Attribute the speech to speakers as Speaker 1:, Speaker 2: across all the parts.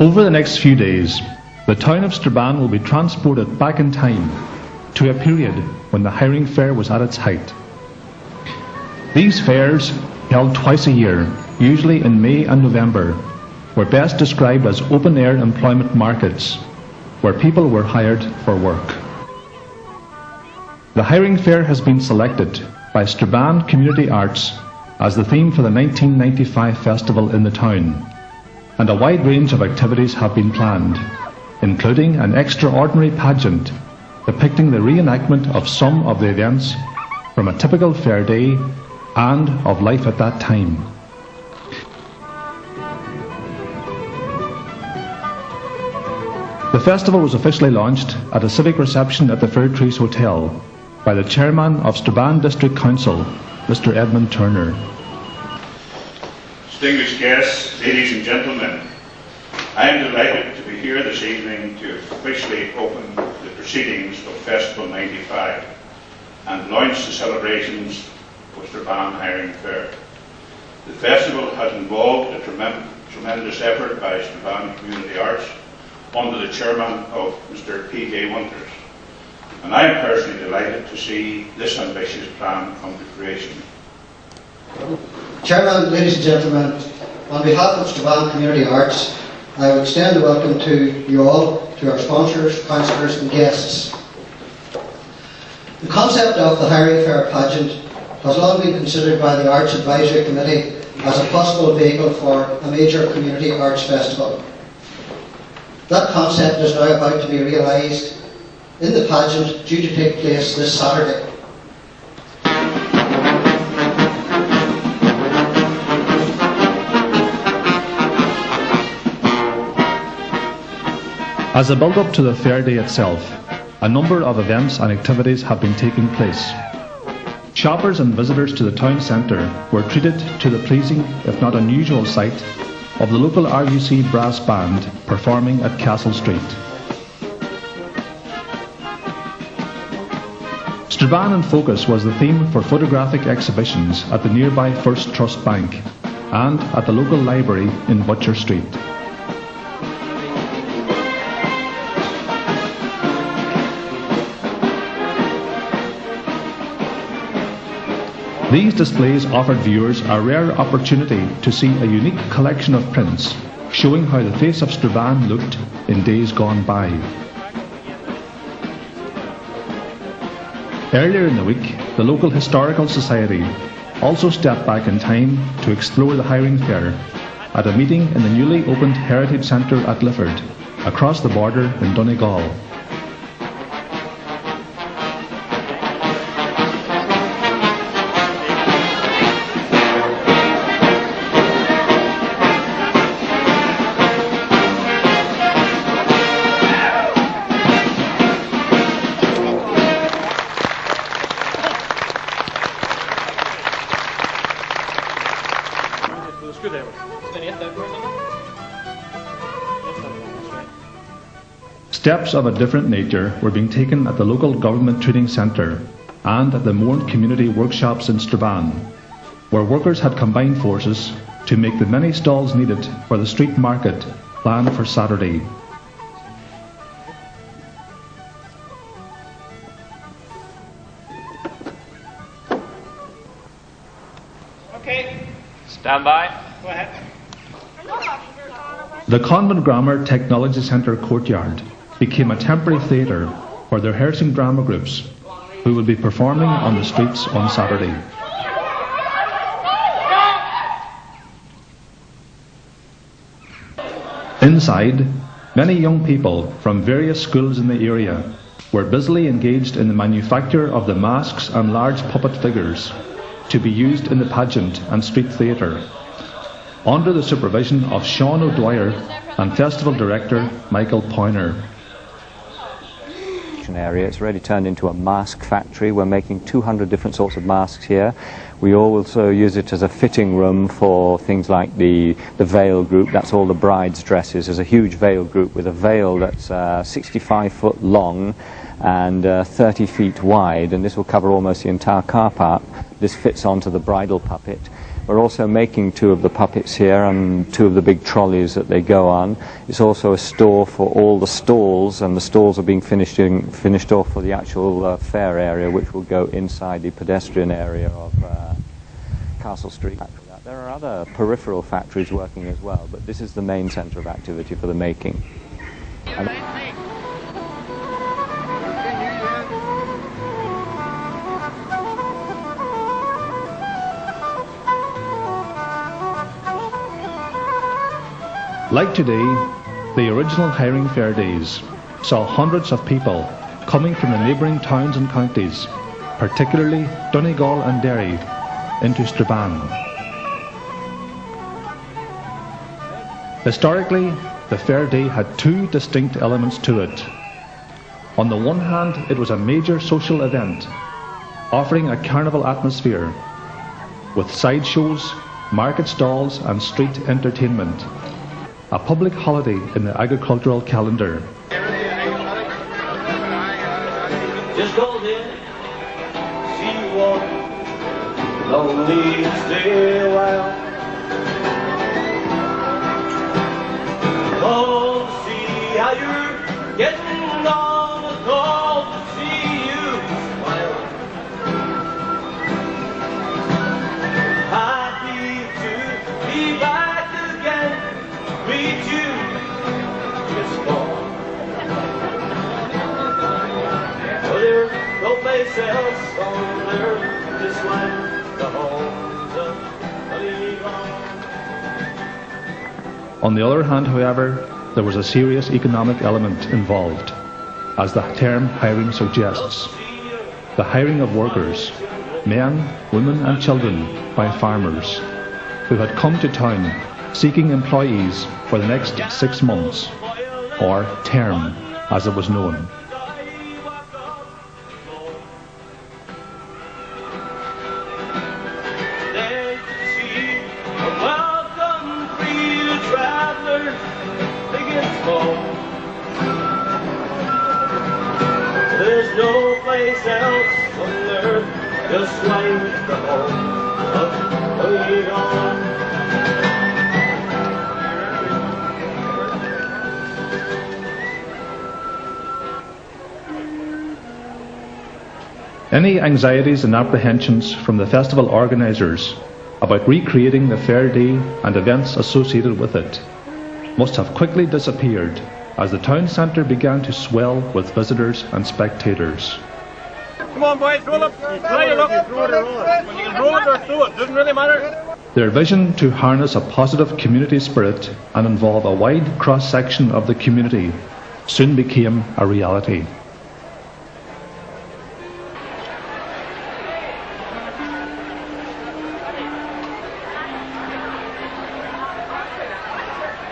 Speaker 1: Over the next few days, the town of Strabane will be transported back in time to a period when the hiring fair was at its height. These fairs, held twice a year, usually in May and November, were best described as open-air employment markets, where people were hired for work. The hiring fair has been selected by Strabane Community Arts as the theme for the 1995 festival in the town, and a wide range of activities have been planned, including an extraordinary pageant depicting the reenactment of some of the events from a typical fair day and of life at that time. The festival was officially launched at a civic reception at the Fair Trees Hotel by the chairman of Strabane District Council, Mr. Edmund Turner.
Speaker 2: Distinguished guests, ladies and gentlemen, I am delighted to be here this evening to officially open the proceedings of Festival 95 and launch the celebrations of Strabane Hiring Fair. The festival has involved a tremendous effort by Strabane Community Arts under the chairman of Mr. P.J. Winters, and I am personally delighted to see this ambitious plan come to fruition.
Speaker 3: Chairman, ladies and gentlemen, on behalf of Strabane Community Arts, I would extend a welcome to you all, to our sponsors, councillors and guests. The concept of the Hiring Fair pageant has long been considered by the Arts Advisory Committee as a possible vehicle for a major community arts festival. That concept is now about to be realised in the pageant due to take place this Saturday.
Speaker 1: As a build-up to the fair day itself, a number of events and activities have been taking place. Shoppers and visitors to the town centre were treated to the pleasing, if not unusual, sight of the local RUC brass band performing at Castle Street. Strabane in Focus was the theme for photographic exhibitions at the nearby First Trust Bank and at the local library in Butcher Street. These displays offered viewers a rare opportunity to see a unique collection of prints showing how the face of Strabane looked in days gone by. Earlier in the week, the local Historical Society also stepped back in time to explore the hiring fair at a meeting in the newly opened Heritage Centre at Lifford, across the border in Donegal. Steps of a different nature were being taken at the local government training centre and at the Mourne community workshops in Strabane, where workers had combined forces to make the many stalls needed for the street market planned for Saturday.
Speaker 4: Okay, stand by. Go ahead.
Speaker 1: The Convent Grammar Technology Centre courtyard became a temporary theatre for the rehearsing drama groups who will be performing on the streets on Saturday. Inside, many young people from various schools in the area were busily engaged in the manufacture of the masks and large puppet figures to be used in the pageant and street theatre, under the supervision of Sean O'Dwyer and Festival Director Michael Poyner.
Speaker 5: Area. It's already turned into a mask factory. We're making 200 different sorts of masks here. We also use it as a fitting room for things like the veil group. That's all the brides' dresses. There's a huge veil group with a veil that's 65 foot long and 30 feet wide, and this will cover almost the entire car park. This fits onto the bridal puppet. We're also making 2 of the puppets here and 2 of the big trolleys that they go on. It's also a store for all the stalls, and the stalls are being finished off for the actual fair area, which will go inside the pedestrian area of Castle Street. There are other peripheral factories working as well, but this is the main centre of activity for the making.
Speaker 1: Like today, the original Hiring Fair days saw hundreds of people coming from the neighbouring towns and counties, particularly Donegal and Derry, into Strabane. Historically, the fair day had 2 distinct elements to it. On the one hand, it was a major social event, offering a carnival atmosphere, with sideshows, market stalls and street entertainment. A public holiday in the agricultural calendar.
Speaker 6: Just go there, see what lonely stay a while. Go see how you're getting on, go to see you smile. Happy to be back again. Meet you, just gone. Oh, there's no place else on earth just like the homes of Tyrone.
Speaker 1: On the other hand, however, there was a serious economic element involved, as the term hiring suggests. The hiring of workers, men, women and children, by farmers, who had come to town seeking employees for the next 6 months, or term as it was known.
Speaker 6: There's no place else on earth just like the home of Tyrone.
Speaker 1: Any anxieties and apprehensions from the festival organisers about recreating the fair day and events associated with it must have quickly disappeared as the town centre began to swell with visitors and spectators.
Speaker 4: Come on, boys, roll up. Try your luck. When you can roll it or throw it, doesn't really matter.
Speaker 1: Their vision to harness a positive community spirit and involve a wide cross-section of the community soon became a reality.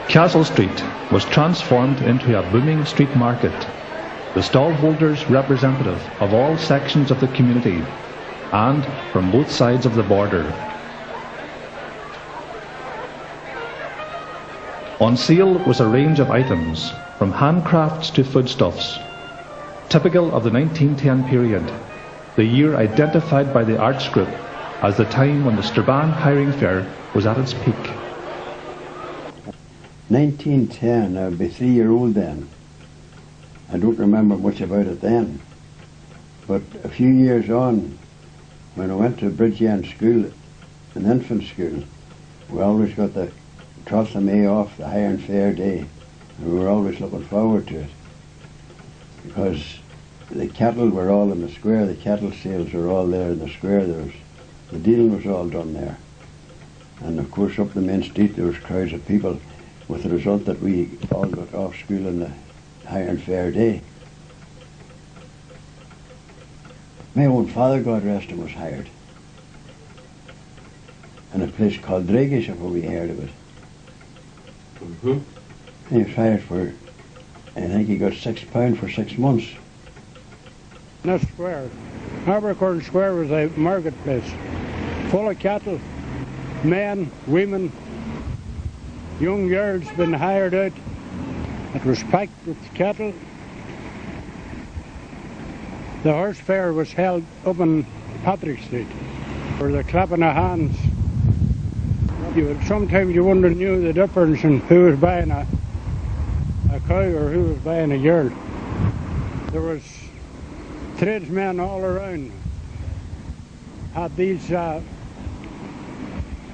Speaker 1: Castle Street was transformed into a booming street market, the stallholders representative of all sections of the community and from both sides of the border. On sale was a range of items, from handcrafts to foodstuffs, typical of the 1910 period, the year identified by the arts group as the time when the Strabane Hiring Fair was at its peak.
Speaker 7: 1910, I would be 3-year-old then. I don't remember much about it then. But a few years on, when I went to Bridgend School, an infant school, we always got the 12th of May off, the Hiring Fair day, and we were always looking forward to it. Because the cattle were all in the square, the cattle sales were all there in the square, the dealing was all done there. And of course up the main street there was crowds of people, with the result that we all got off school on the Hiring Fair day. My own father, God rest him, was hired in a place called Dragish, if we heard of it. He was hired for, I think he got £6 for 6 months.
Speaker 8: This square, Abercorn Square, was a marketplace full of cattle, men, women, young girls been hired out. It was packed with cattle. The horse fair was held up in Patrick Street, where they're clapping their hands sometimes you wouldn't have knew the difference in who was buying a cow or who was buying a girl. There was tradesmen all around had these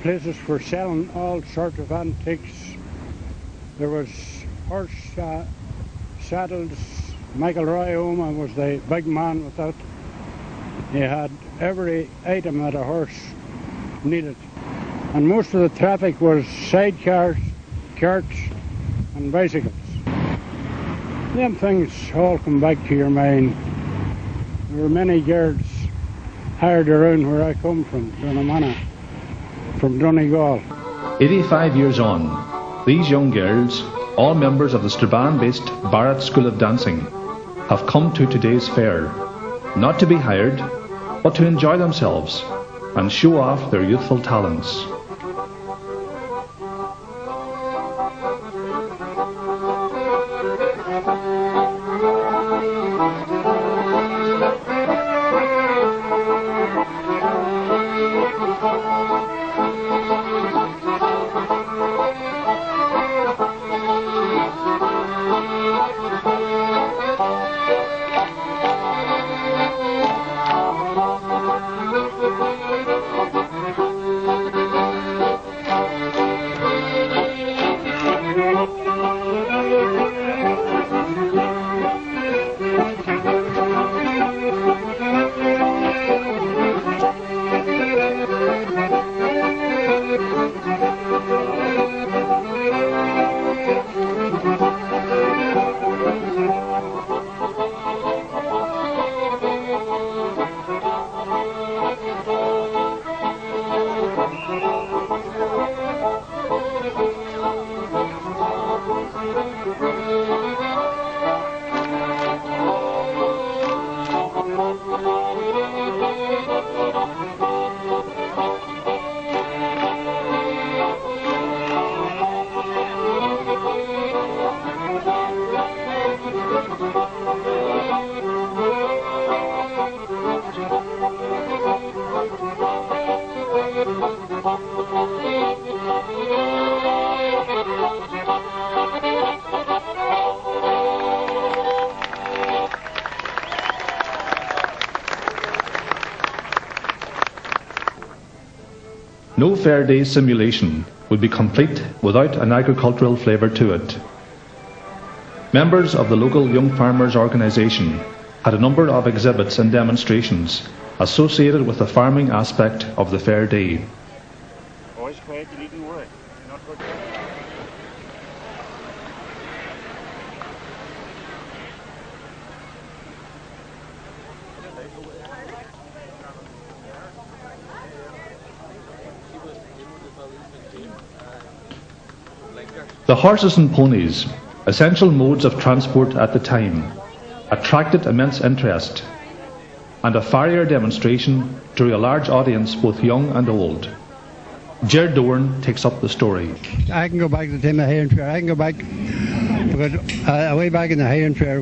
Speaker 8: places for selling all sorts of antiques. There was horse saddles. Michael Roy Oma was the big man with that. He had every item that a horse needed. And most of the traffic was sidecars, carts and bicycles. Them things all come back to your mind. There were many girls hired around where I come from, Dunamana, from Donegal.
Speaker 1: 85 years on, these young girls, all members of the Strabane-based Barrett School of Dancing, have come to today's fair, not to be hired, but to enjoy themselves and show off their youthful talents. No fair day simulation would be complete without an agricultural flavour to it. Members of the local Young Farmers Organisation had a number of exhibits and demonstrations associated with the farming aspect of the fair day.
Speaker 4: Always quiet, you needn't worry. Not good.
Speaker 1: The horses and ponies, essential modes of transport at the time, attracted immense interest, and a Farrier demonstration drew a large audience both young and old. Ger Dorn takes up the story.
Speaker 8: I can go back to the time of the Hiring Fair. I can go back because way back in the Hiring Fair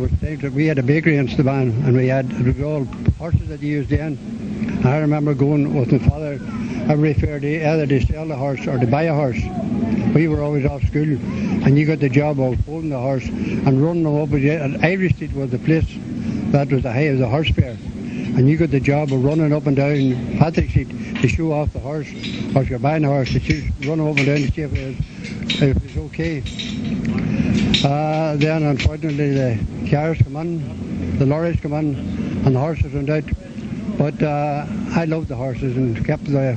Speaker 8: we had a bakery in Strabane and it was all horses that you used then. And I remember going with my father every fair day either to sell a horse or to buy a horse. We were always off school and you got the job of holding the horse and running them up. And Irish Street was the place that was the horse fair. And you got the job of running up and down Patrick Street to show off the horse, or if you're buying a horse, to run up and down to see if it was okay. Then unfortunately the cars come in, the lorries come in, and the horses went out. But I loved the horses and kept the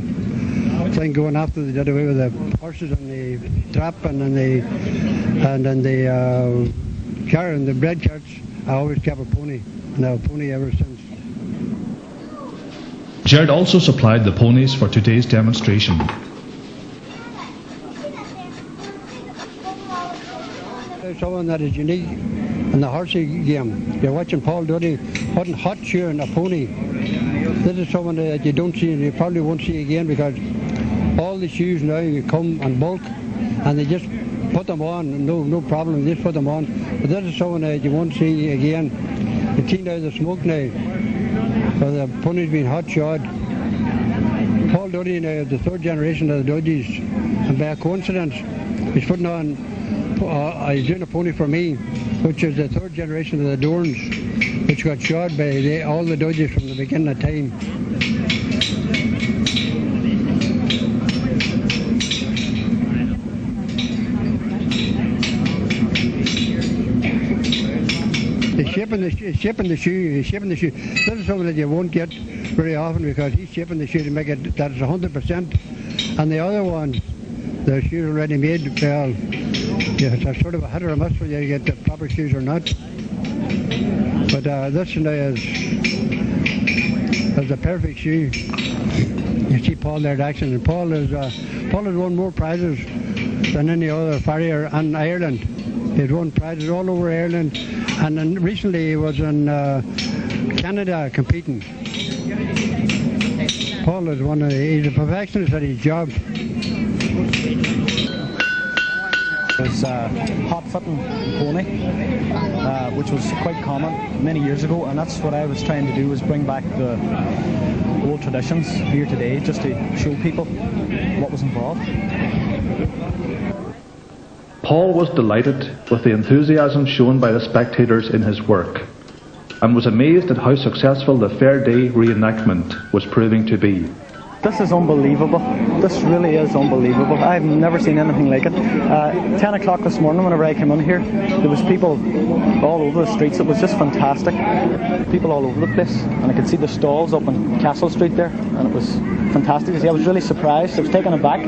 Speaker 8: thing going after they did away with the horses and the trap and then the car and the bread carts. I always kept a pony, and I have a pony ever since.
Speaker 1: Jared also supplied the ponies for today's demonstration.
Speaker 8: There's someone that is unique in the horsey game. You're watching Paul Duddy putting hot shoeing a pony. This is someone that you don't see and you probably won't see again because all the shoes now you come in bulk and they just put them on, no problem, they just put them on. But this is someone that you won't see again. You see now the smoke now. So the pony's been hot shod. Paul Dudley now, the third generation of the Dudleys, and by a coincidence, he's putting on, he's doing a pony for me, which is the third generation of the Dorns, which got shod by all the Dudleys from the beginning of time. He's shaping the shoe. This is something that you won't get very often because he's shaping the shoe to make it that it's 100%. And the other one, the shoes already made, well, yeah, it's a sort of a hit or a miss whether you get the proper shoes or not. But this now is the perfect shoe. You see Paul there in action, and Paul has won more prizes than any other farrier in Ireland. He's won prizes all over Ireland, and then recently he was in Canada competing. Paul is he's a perfectionist at his job.
Speaker 9: It was a hot-footing pony, which was quite common many years ago, and that's what I was trying to do, was bring back the old traditions here today, just to show people what was involved.
Speaker 1: Paul was delighted with the enthusiasm shown by the spectators in his work, and was amazed at how successful the Fair Day reenactment was proving to be.
Speaker 9: This is unbelievable. This really is unbelievable. I've never seen anything like it. 10 o'clock this morning, whenever I came in here, there was people all over the streets. It was just fantastic. People all over the place, and I could see the stalls up on Castle Street there, and it was fantastic to see. I was really surprised. I was taken aback.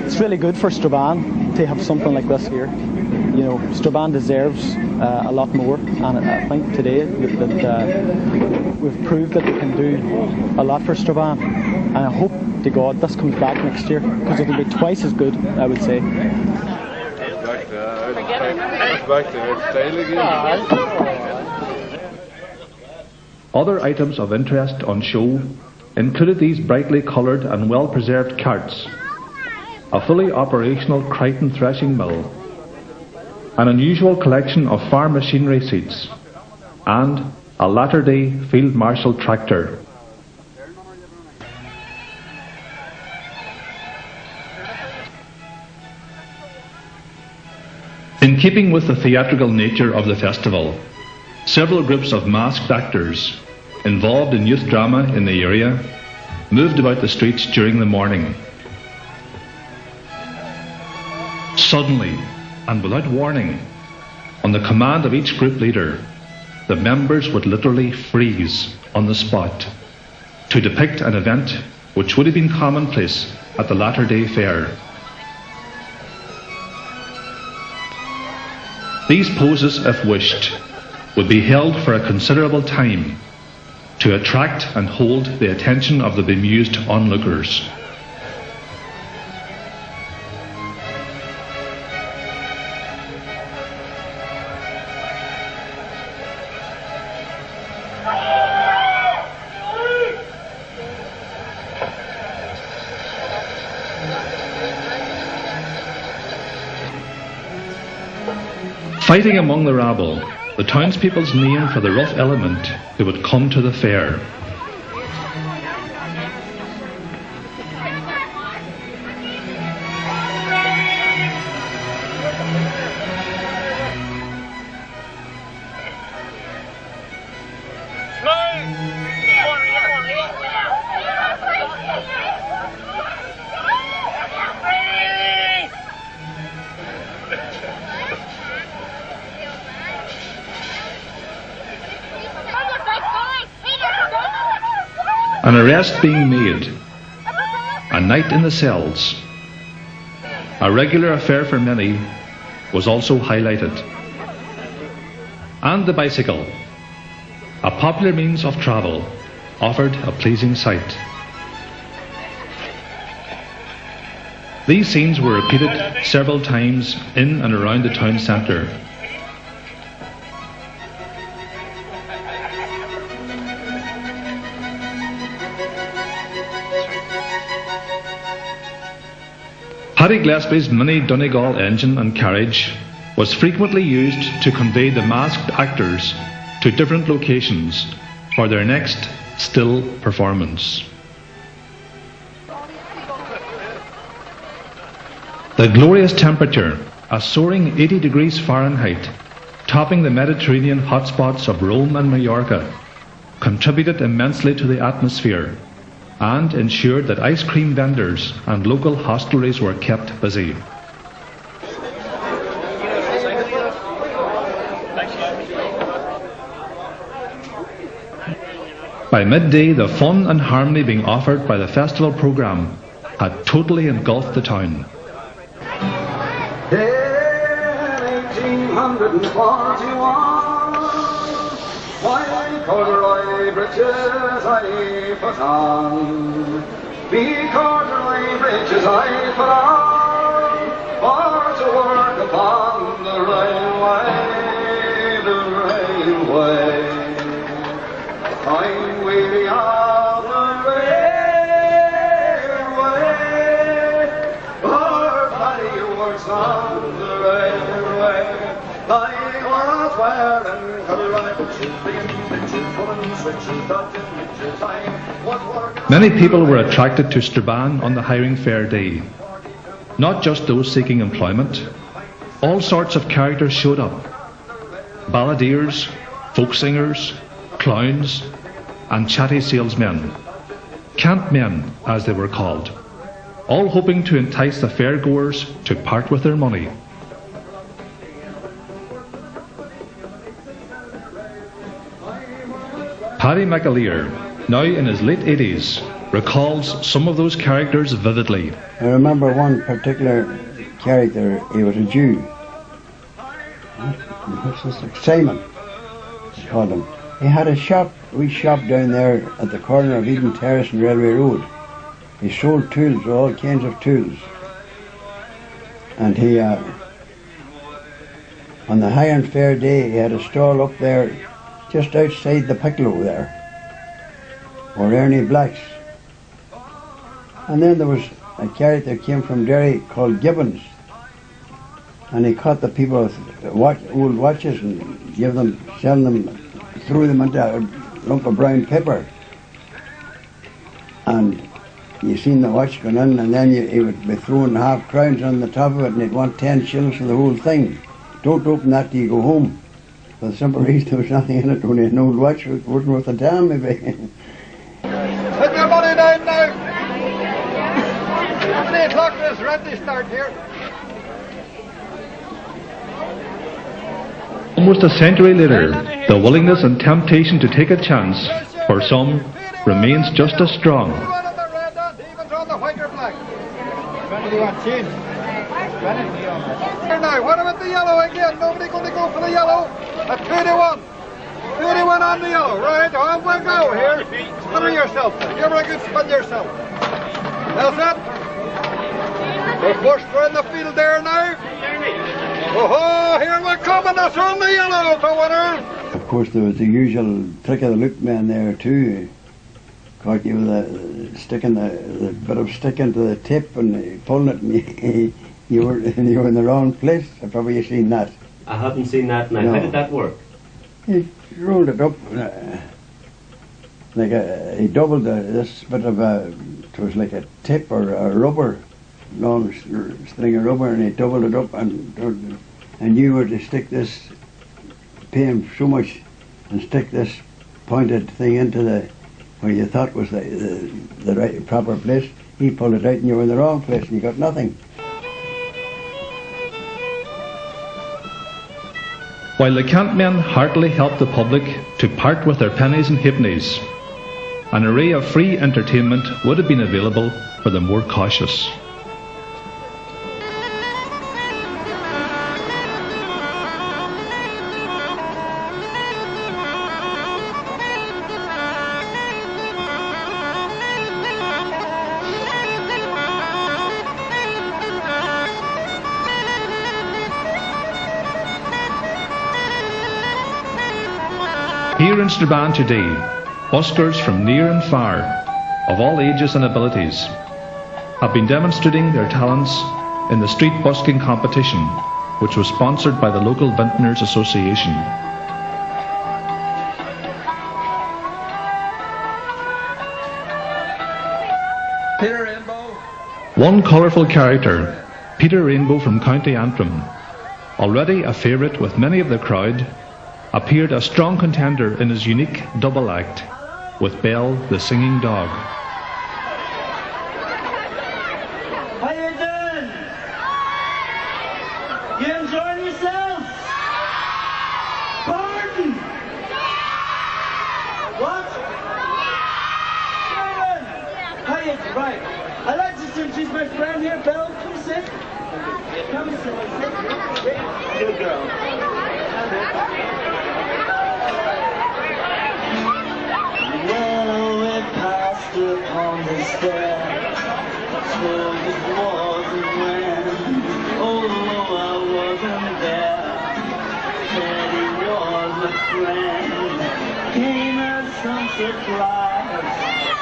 Speaker 9: It's really good for Strabane to have something like this here. You know, Strabane deserves a lot more, and I think today that we've proved that we can do a lot for Strabane, and I hope to God this comes back next year, because it'll be twice as good, I would say.
Speaker 1: Other items of interest on show included these brightly coloured and well-preserved carts, a fully operational Crichton threshing mill, an unusual collection of farm machinery seats, and a latter-day Field Marshal tractor. In keeping with the theatrical nature of the festival, several groups of masked actors involved in youth drama in the area moved about the streets during the morning. Suddenly, and without warning, on the command of each group leader, the members would literally freeze on the spot to depict an event which would have been commonplace at the latter-day fair. These poses, if wished, would be held for a considerable time to attract and hold the attention of the bemused onlookers. Fighting among the rabble, the townspeople's name for the rough element who would come to the fair. An arrest being made, a night in the cells, a regular affair for many, was also highlighted. And the bicycle, a popular means of travel, offered a pleasing sight. These scenes were repeated several times in and around the town centre. Paddy Gillespie's mini Donegal engine and carriage was frequently used to convey the masked actors to different locations for their next still performance. The glorious temperature, a soaring 80 degrees Fahrenheit, topping the Mediterranean hotspots of Rome and Mallorca, contributed immensely to the atmosphere and ensured that ice cream vendors and local hostelries were kept busy. By midday, the fun and harmony being offered by the festival programme had totally engulfed the town.
Speaker 10: In 1841, white corduroy breeches I put on, me corduroy breeches I put on, for to work upon the railway. I'm weary of the railway, or bloody works on the railway. I was wearing corduroy breeches, breeches, woolen switches, dodging breeches. I was working.
Speaker 1: Many people were attracted to Strabane on the Hiring Fair day. Not just those seeking employment. All sorts of characters showed up. Balladeers, folk singers, clowns, and chatty salesmen, campmen as they were called, all hoping to entice the fairgoers to part with their money. Paddy McAleer, now in his late 80s, recalls some of those characters vividly.
Speaker 7: I remember one particular character. He was a Jew. What's this? Simon, they called him. He had a shop, wee shop down there at the corner of Eden Terrace and Railway Road. He sold tools, all kinds of tools. And he, on the Hiring Fair day, he had a stall up there, just outside the Piccolo there, or Ernie Black's. And then there was a character came from Derry called Gibbons, and he caught the people with old watches and selling them, threw them into a lump of brown paper. And you seen the watch going in, and then he would be throwing half crowns on the top of it, and he'd want 10 shillings for the whole thing. Don't open that till you go home. For the simple reason there was nothing in it, only an old watch wasn't worth a damn maybe.
Speaker 10: Put your money down now. How many o'clock does Randy start here?
Speaker 1: Almost a century later, the willingness and temptation to take a chance, for some, remains just as strong.
Speaker 10: Even on the white or black.
Speaker 4: When do you want change?
Speaker 10: Here now, what about the yellow again? Nobody going to go for the yellow? At 21. 21 on the yellow, right? On we go here. Spin yourself. Give her a good spin yourself. That's it. We're first in the field there now. Oh, here we come, and that's on the yellow, the winner.
Speaker 7: Of course, there was the usual trick of the loop man there too. Caught you with the bit of stick into the tip and pulling it, and you were in the wrong place. I've probably seen that.
Speaker 11: I haven't seen that now.
Speaker 7: No.
Speaker 11: How did that work?
Speaker 7: He rolled it up he doubled this bit of it was like a tip or a rubber, long string of rubber, and he doubled it up, and you were to stick this, pay him so much, and stick this pointed thing into where you thought was the right proper place. He pulled it out, and you were in the wrong place, and you got nothing.
Speaker 1: While the campmen heartily helped the public to part with their pennies and halfpennies, an array of free entertainment would have been available for the more cautious. Here in Strabane today, buskers from near and far, of all ages and abilities, have been demonstrating their talents in the street busking competition, which was sponsored by the local Vintners Association. One colourful character, Peter Rainbow from County Antrim, already a favourite with many of the crowd, appeared a strong contender in his unique double act with Belle the singing dog.
Speaker 6: How you doing? You enjoying yourself? Pardon? What? How you? Right. I'd like to introduce my friend here, Belle. Come sit. Come sit. Good girl. Well, we passed upon the stair, told it wasn't when, although I wasn't there, said he was a friend, came as some surprise,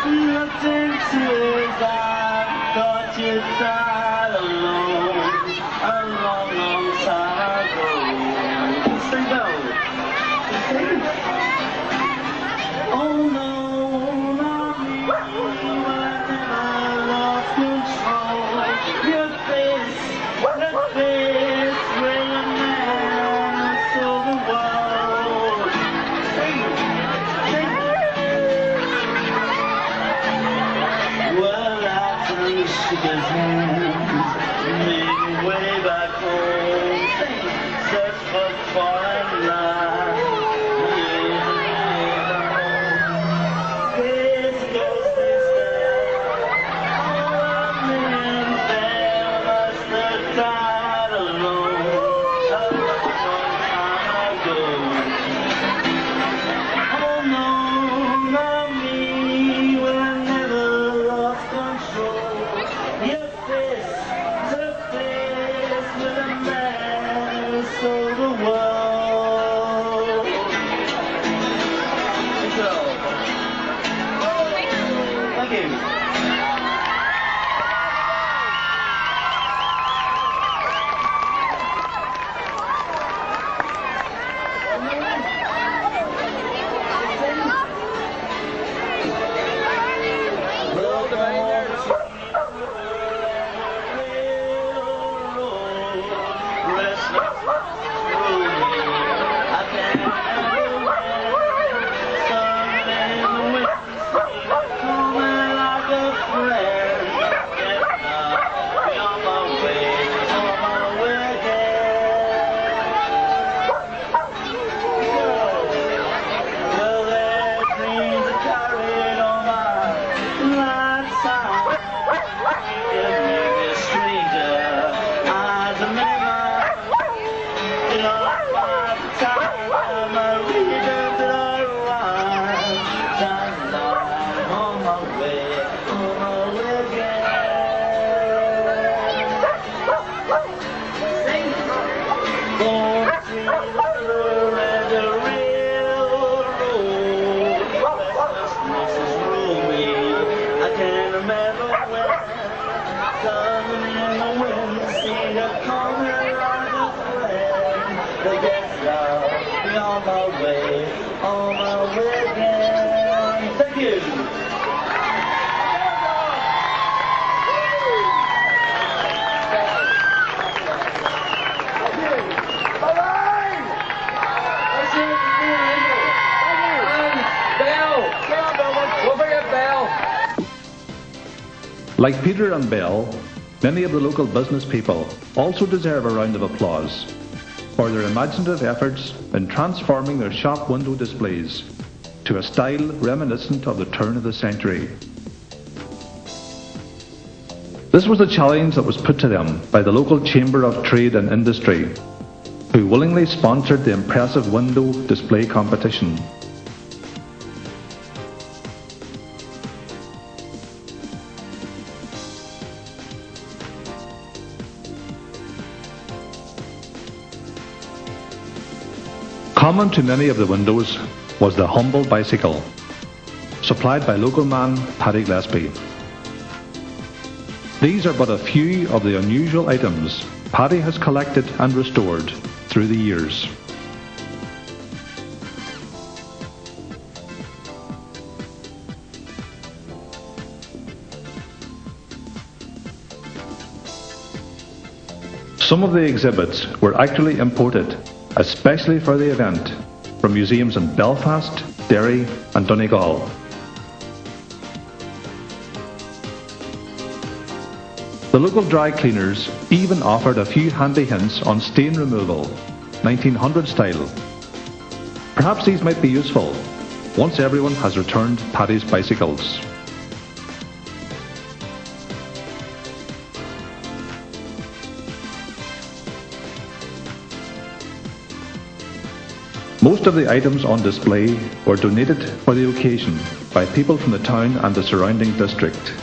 Speaker 6: looked into his eyes, thought you died alone, a long, long time ago. Sing though. Sing. Oh no, not me, I never lost control. Your face, the face where a man saw the world. Well, I turned to shook his hand, made me way back home. Search for foreign life.
Speaker 1: Like Peter and Belle, many of the local business people also deserve a round of applause for their imaginative efforts in transforming their shop window displays to a style reminiscent of the turn of the century. This was a challenge that was put to them by the local Chamber of Trade and Industry, who willingly sponsored the impressive window display competition. Common to many of the windows was the humble bicycle, supplied by local man Paddy Gillespie. These are but a few of the unusual items Paddy has collected and restored through the years. Some of the exhibits were actually imported, especially for the event, from museums in Belfast, Derry and Donegal. The local dry cleaners even offered a few handy hints on stain removal, 1900 style. Perhaps these might be useful once everyone has returned Paddy's bicycles. Most of the items on display were donated for the occasion by people from the town and the surrounding district.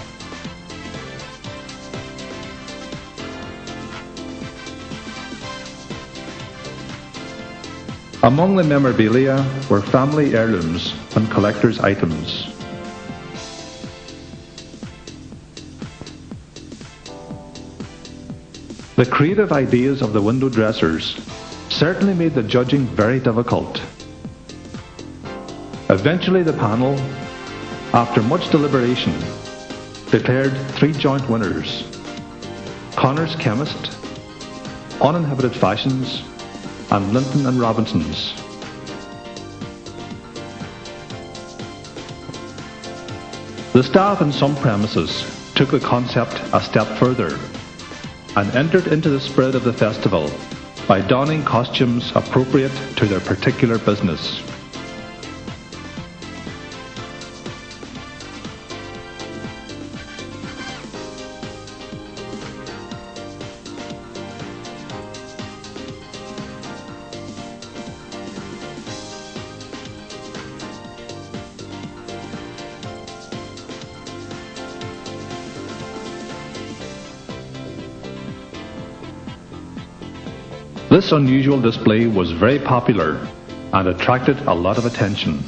Speaker 1: Among the memorabilia were family heirlooms and collector's items. The creative ideas of the window dressers certainly made the judging very difficult. Eventually the panel, after much deliberation, declared 3 joint winners: Connor's Chemist, Uninhibited Fashions, and Linton and Robinson's. The staff in some premises took the concept a step further and entered into the spirit of the festival by donning costumes appropriate to their particular business. This unusual display was very popular and attracted a lot of attention.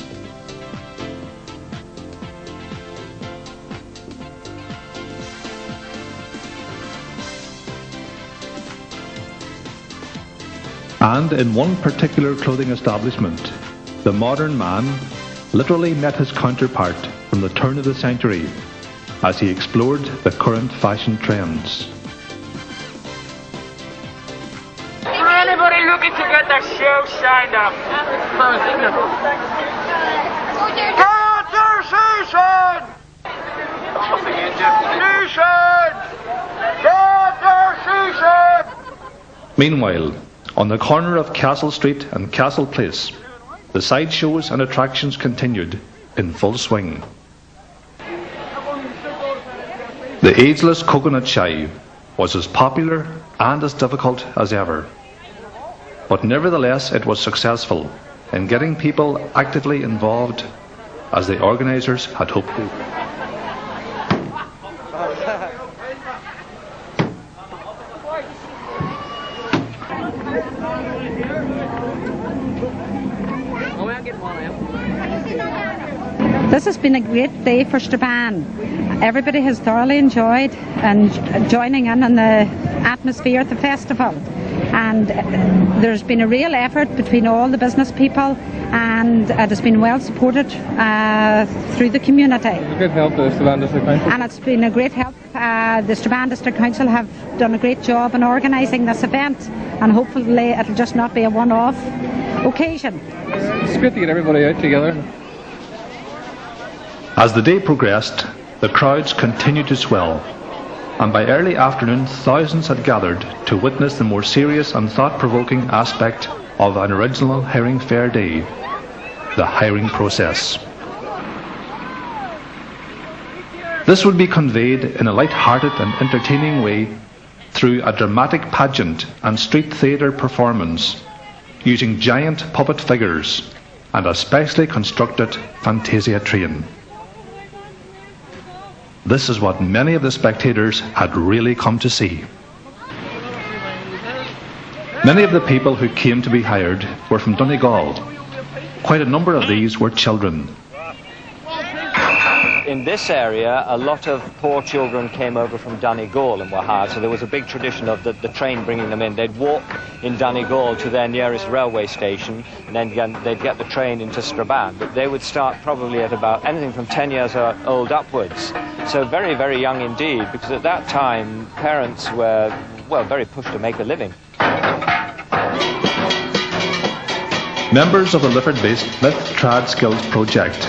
Speaker 1: And in one particular clothing establishment, the modern man literally met his counterpart from the turn of the century as he explored the current fashion trends.
Speaker 4: Anybody looking to get their shoes shined up? Get their season! Get their season!
Speaker 1: Meanwhile, on the corner of Castle Street and Castle Place, the sideshows and attractions continued in full swing. The ageless coconut shy was as popular and as difficult as ever. But nevertheless it was successful in getting people actively involved as the organisers had hoped to.
Speaker 11: This has been a great day for Strabane. Everybody has thoroughly enjoyed and joining in on the atmosphere at the festival. And there's been a real effort between all the business people, and it has been well supported through the community.
Speaker 12: It's a good help to the Strabane District Council.
Speaker 11: And it's been a great help. The Strabane District Council have done a great job in organising this event, and hopefully it'll just not be a one-off occasion.
Speaker 12: It's good to get everybody out together.
Speaker 1: As the day progressed, the crowds continued to swell, and by early afternoon thousands had gathered to witness the more serious and thought-provoking aspect of an original hiring fair day, the hiring process. This would be conveyed in a light-hearted and entertaining way through a dramatic pageant and street theatre performance using giant puppet figures and a specially constructed Fantasia train. This is what many of the spectators had really come to see. Many of the people who came to be hired were from Donegal. Quite a number of these were children.
Speaker 5: In this area, a lot of poor children came over from Donegal and were hired, so there was a big tradition of the train bringing them in. They'd walk in Donegal to their nearest railway station, and then they'd get the train into Strabane. But they would start probably at about anything from 10 years old upwards. So very, very young indeed, because at that time, parents were well, very pushed to make a living.
Speaker 1: Members of the Lifford-based Myth Trad Skills Project,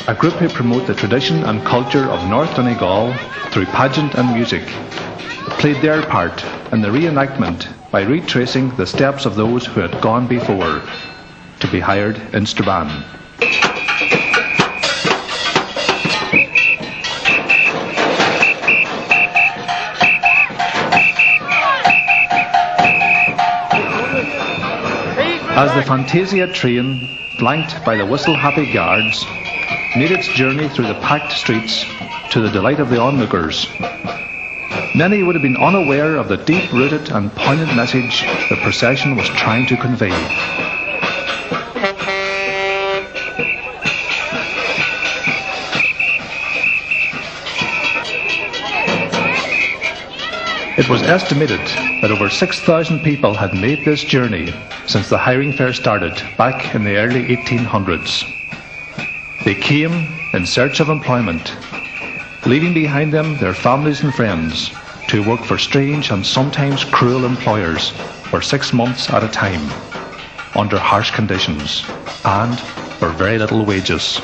Speaker 1: a group who promote the tradition and culture of North Donegal through pageant and music, played their part in the reenactment by retracing the steps of those who had gone before to be hired in Strabane. As the Fantasia train, flanked by the whistle-happy guards, made its journey through the packed streets to the delight of the onlookers, many would have been unaware of the deep-rooted and poignant message the procession was trying to convey. It was estimated that over 6,000 people had made this journey since the hiring fair started back in the early 1800s. They came in search of employment, leaving behind them their families and friends to work for strange and sometimes cruel employers for 6 months at a time, under harsh conditions and for very little wages.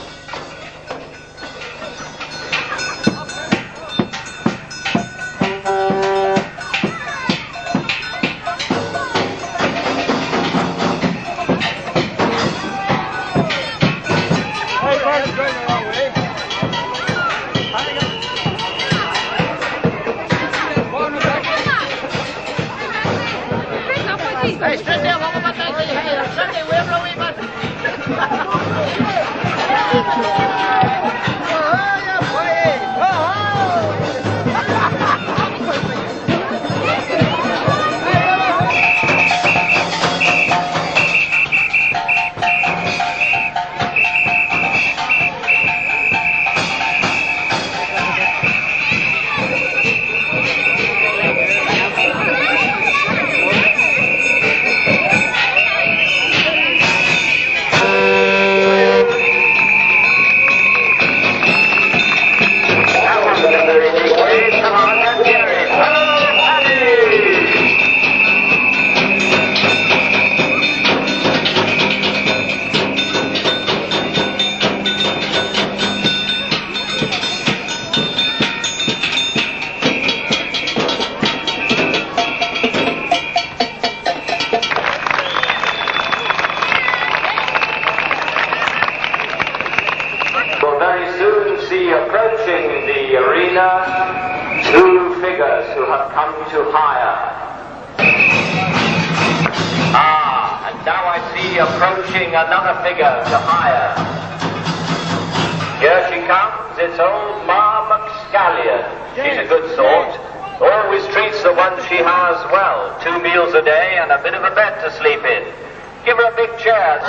Speaker 13: Approaching another figure to hire. Here she comes, it's old Ma McScallion. She's a good sort, always treats the ones she has well. 2 meals a day and a bit of a bed to sleep in. Give her a big chair.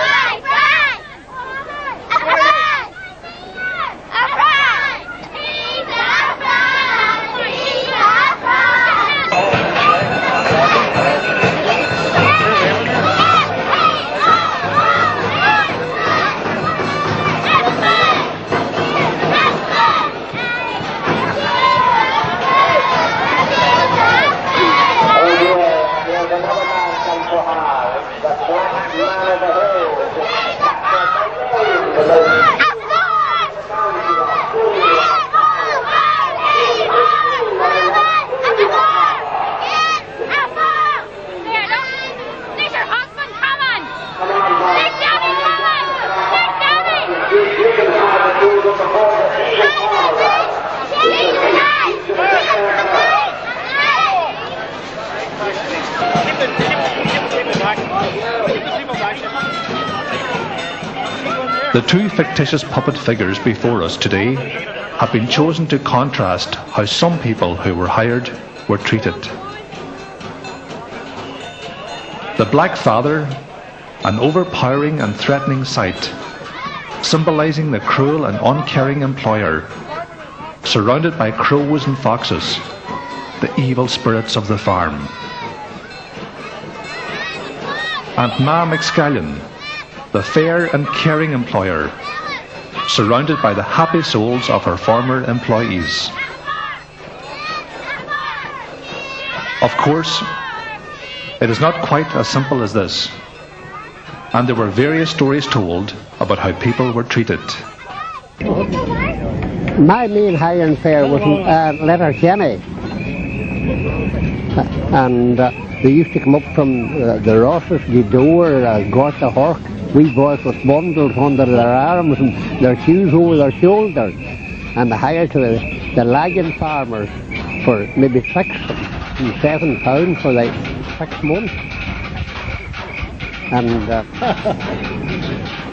Speaker 1: The 2 fictitious puppet figures before us today have been chosen to contrast how some people who were hired were treated. The Black Father, an overpowering and threatening sight, symbolising the cruel and uncaring employer, surrounded by crows and foxes, the evil spirits of the farm. And Ma McScallion, the fair and caring employer, surrounded by the happy souls of her former employees. Of course, it is not quite as simple as this, and there were various stories told about how people were treated.
Speaker 14: My main hiring fair was in Letterkenny, and they used to come up from the Rosses, the Door, Gorta Hork, wee boys with bundles under their arms and their shoes over their shoulders, and they hired to the lagging farmers for maybe £6 and £7 for like 6 months. And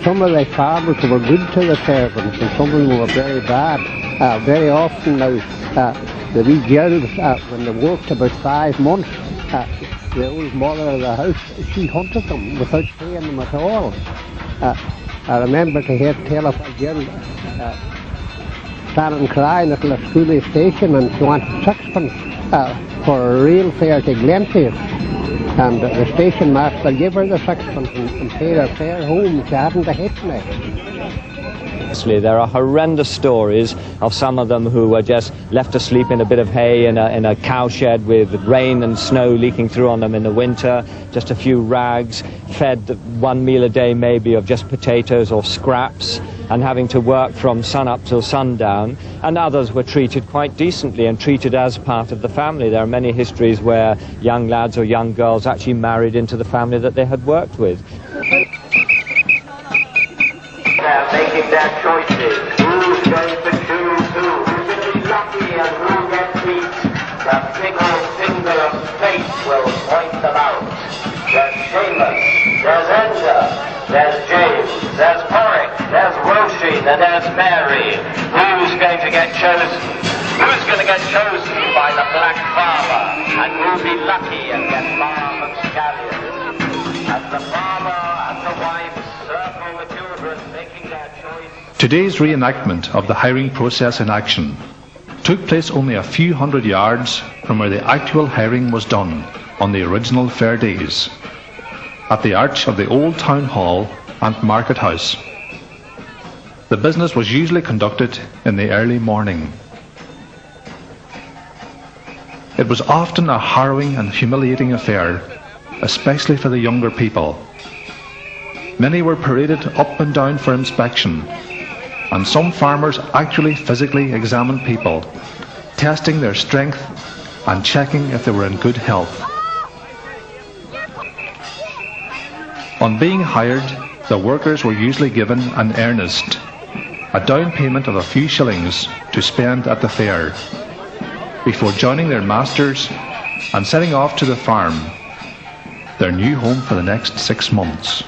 Speaker 14: some of the farmers were good to the servants and some of them were very bad. Very often now, the wee girls, when they worked about 5 months, the old mother of the house, she hunted them without paying them at all. I remember to hear tell of a girl standing crying at the Strabane station, and she wanted 6pence for a rail fare to Glenfield. And the station master gave her the 6pence and paid her fare home. She hadn't a hitpenny.
Speaker 5: There are horrendous stories of some of them who were just left to sleep in a bit of hay in a cowshed with rain and snow leaking through on them in the winter, just a few rags, fed 1 meal a day maybe of just potatoes or scraps, and having to work from sun up till sundown. And others were treated quite decently and treated as part of the family. There are many histories where young lads or young girls actually married into the family that they had worked with.
Speaker 13: They're making their choices. Who's going to choose who? Who's going to be lucky and who gets beat? The big old finger of fate will point them out. There's Seamus, there's Enda, there's James, there's Porrick, there's Roisin, and there's Mary. Who's going to get chosen? Who's going to get chosen by the Black Farmer? And who'll be lucky and get lamb and scallions? As the farmer and the wife circle the children making their choice.
Speaker 1: Today's reenactment of the hiring process in action took place only a few hundred yards from where the actual hiring was done on the original fair days, at the arch of the old town hall and market house. The business was usually conducted in the early morning. It was often a harrowing and humiliating affair, especially for the younger people. Many were paraded up and down for inspection, and some farmers actually physically examined people, testing their strength and checking if they were in good health. On being hired, the workers were usually given an earnest, a down payment of a few shillings to spend at the fair, before joining their masters and setting off to the farm, their new home for the next 6 months.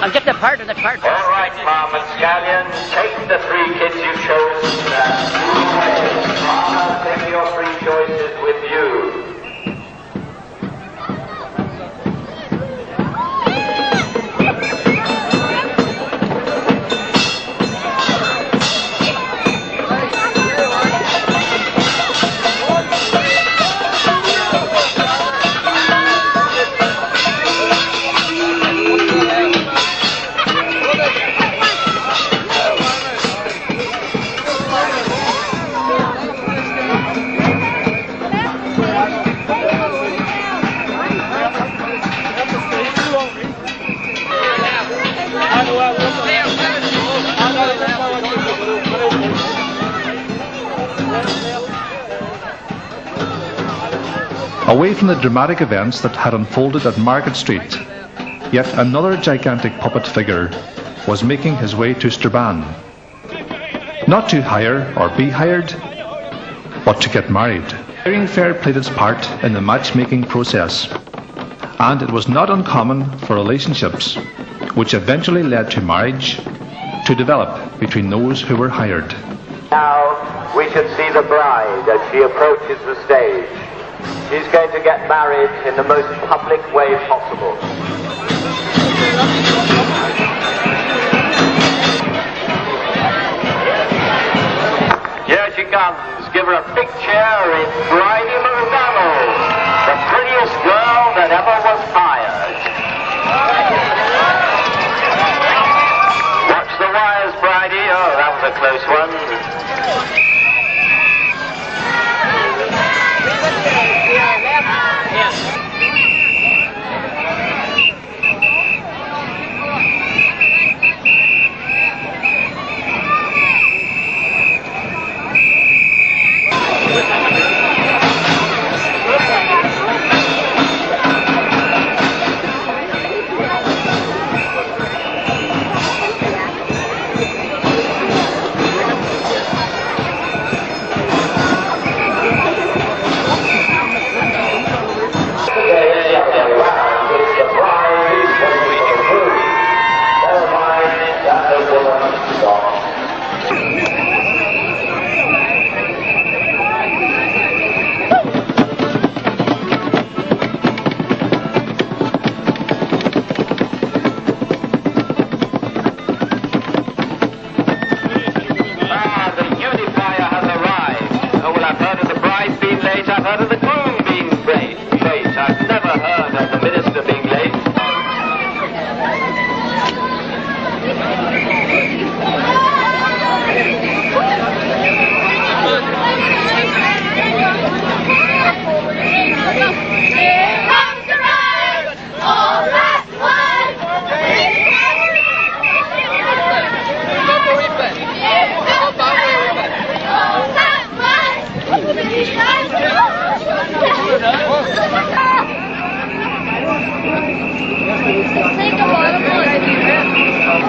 Speaker 13: I'll get the part of the cart. All right, Mom and Scallion, take the 3 kids you chose. Mama, take your 3 choices with you.
Speaker 1: Away from the dramatic events that had unfolded at Market Street, yet another gigantic puppet figure was making his way to Strabane. Not to hire or be hired, but to get married. Hiring Fair played its part in the matchmaking process, and it was not uncommon for relationships, which eventually led to marriage, to develop between those who were hired.
Speaker 13: Now we can see the bride as she approaches the stage. She's going to get married in the most public way possible. Here she comes, give her a big chair. It's Bridie McDonald, the prettiest girl that ever was hired. Watch the wires, Bridie. Oh, that was a close one.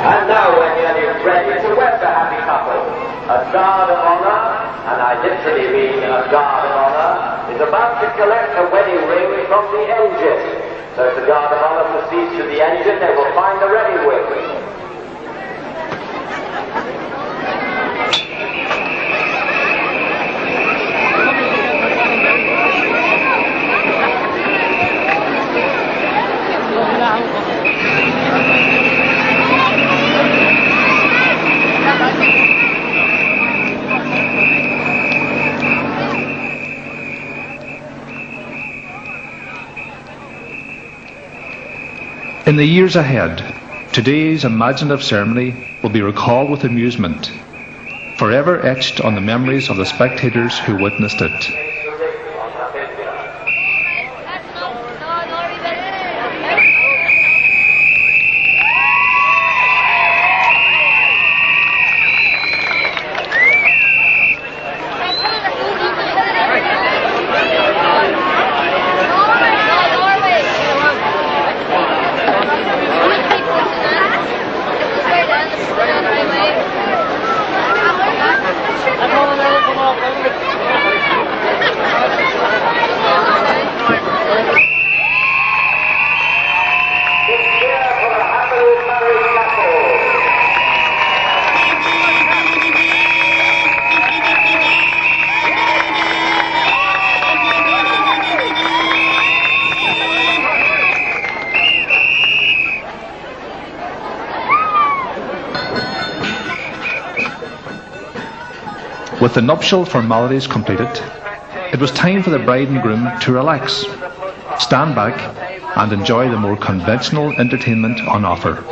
Speaker 15: And now we're nearly ready to wed the happy couple. A guard of honor, and I literally mean a guard of honor, is about to collect a wedding ring from the engine. So if the guard of honor proceeds to the engine, they will find the wedding ring.
Speaker 1: In the years ahead, today's imaginative ceremony will be recalled with amusement, forever etched on the memories of the spectators who witnessed it. With the nuptial formalities completed, it was time for the bride and groom to relax, stand back and enjoy the more conventional entertainment on offer.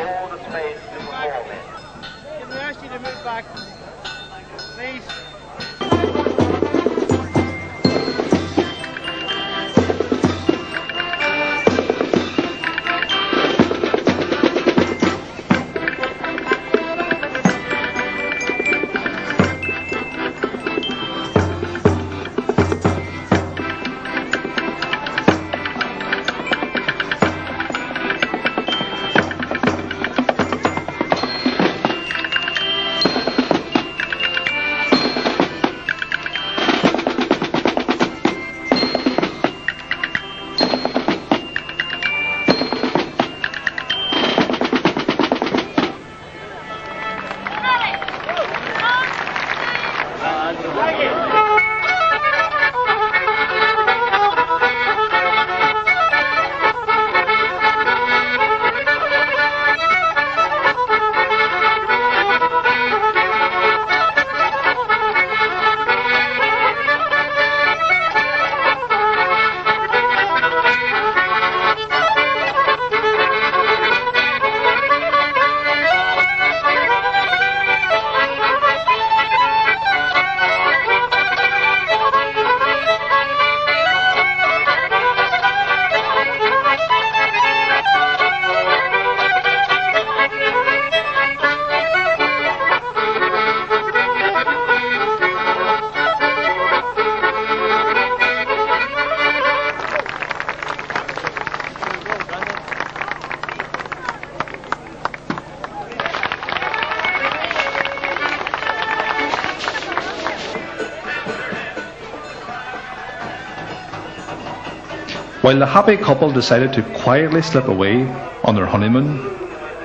Speaker 1: While the happy couple decided to quietly slip away on their honeymoon,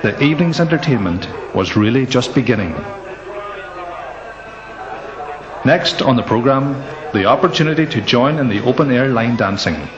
Speaker 1: the evening's entertainment was really just beginning. Next on the programme, the opportunity to join in the open-air line dancing.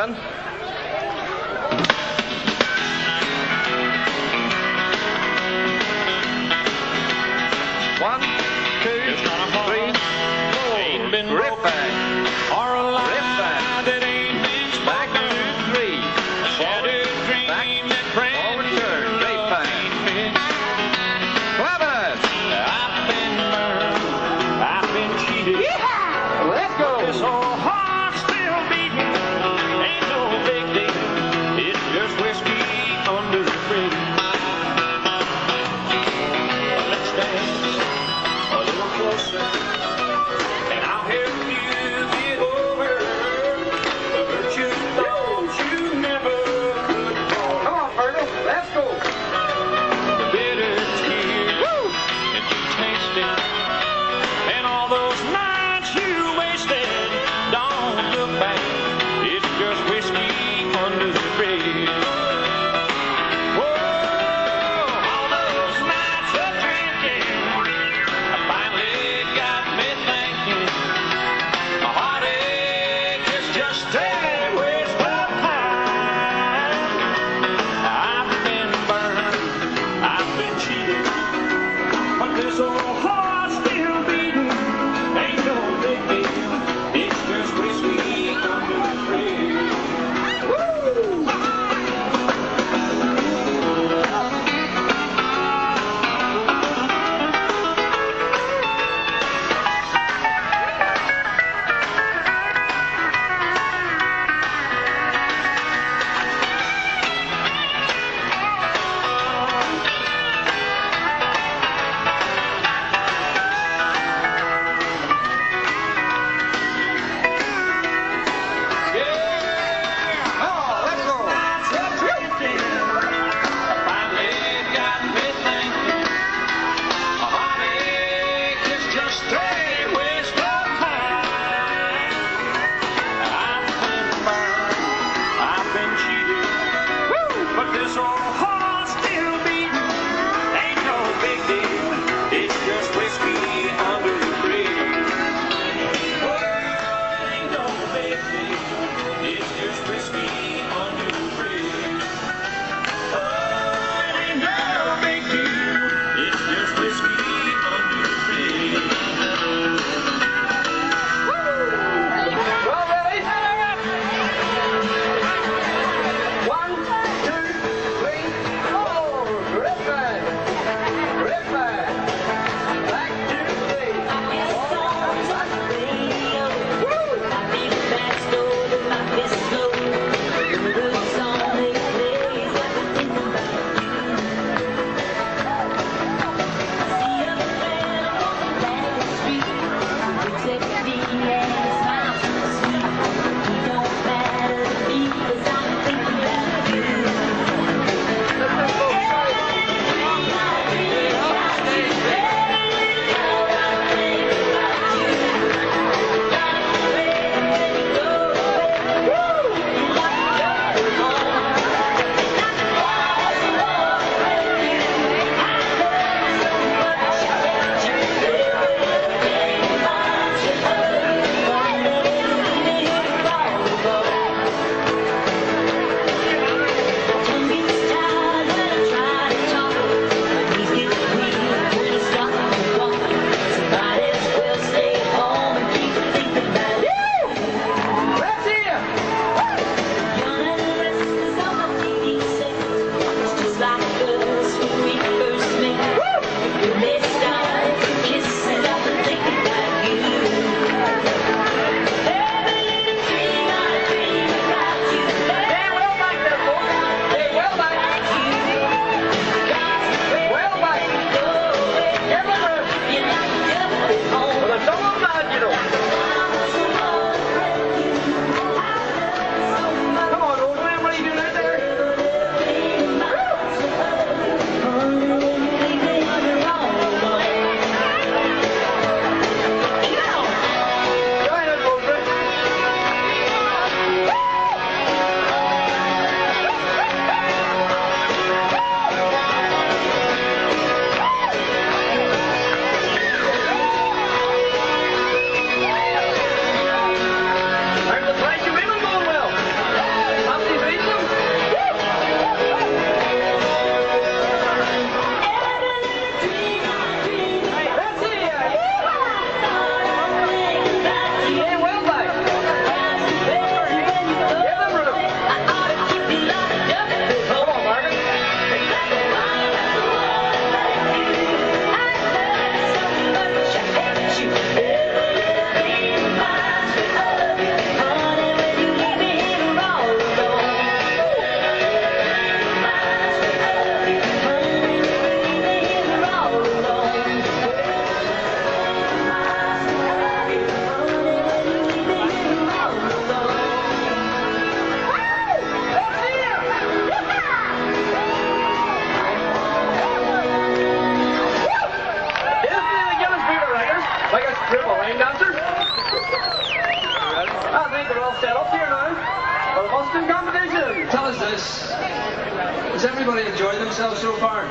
Speaker 16: Busking competition! Tell us this. Has everybody enjoyed themselves so far? It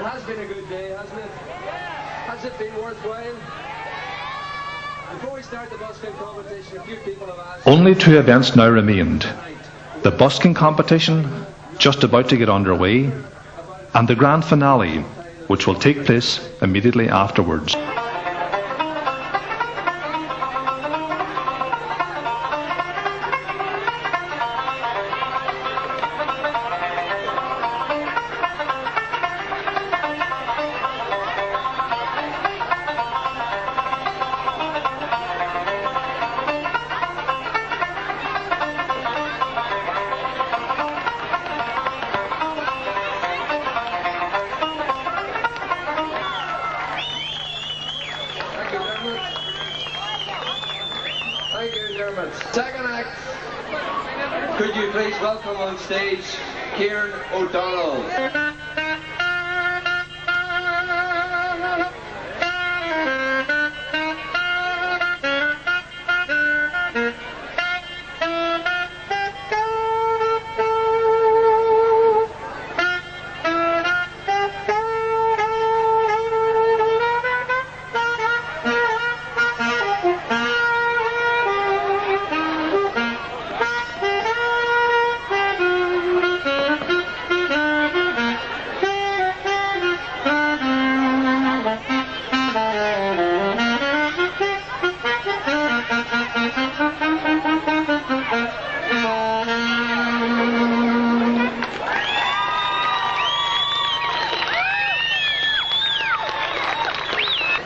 Speaker 16: has been a good day, hasn't it? Has it been worthwhile? Before we start the busking competition, a few people have asked...
Speaker 1: Only 2 events now remained. The busking competition, just about to get underway, and the grand finale, which will take place immediately afterwards.
Speaker 16: Second act, could you please welcome on stage Kieran O'Donnell.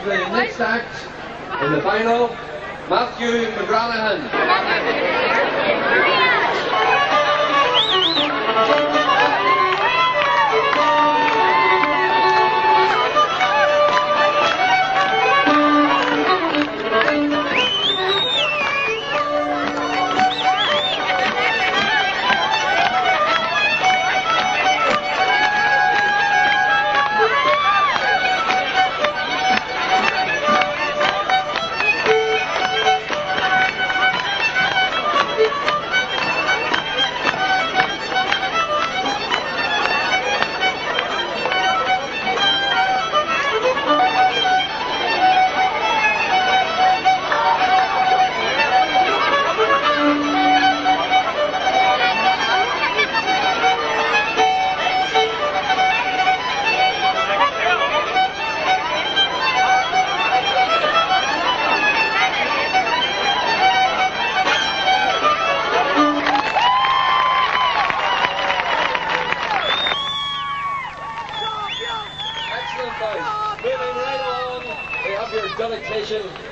Speaker 16: The next act in the final, Matthew McGranahan.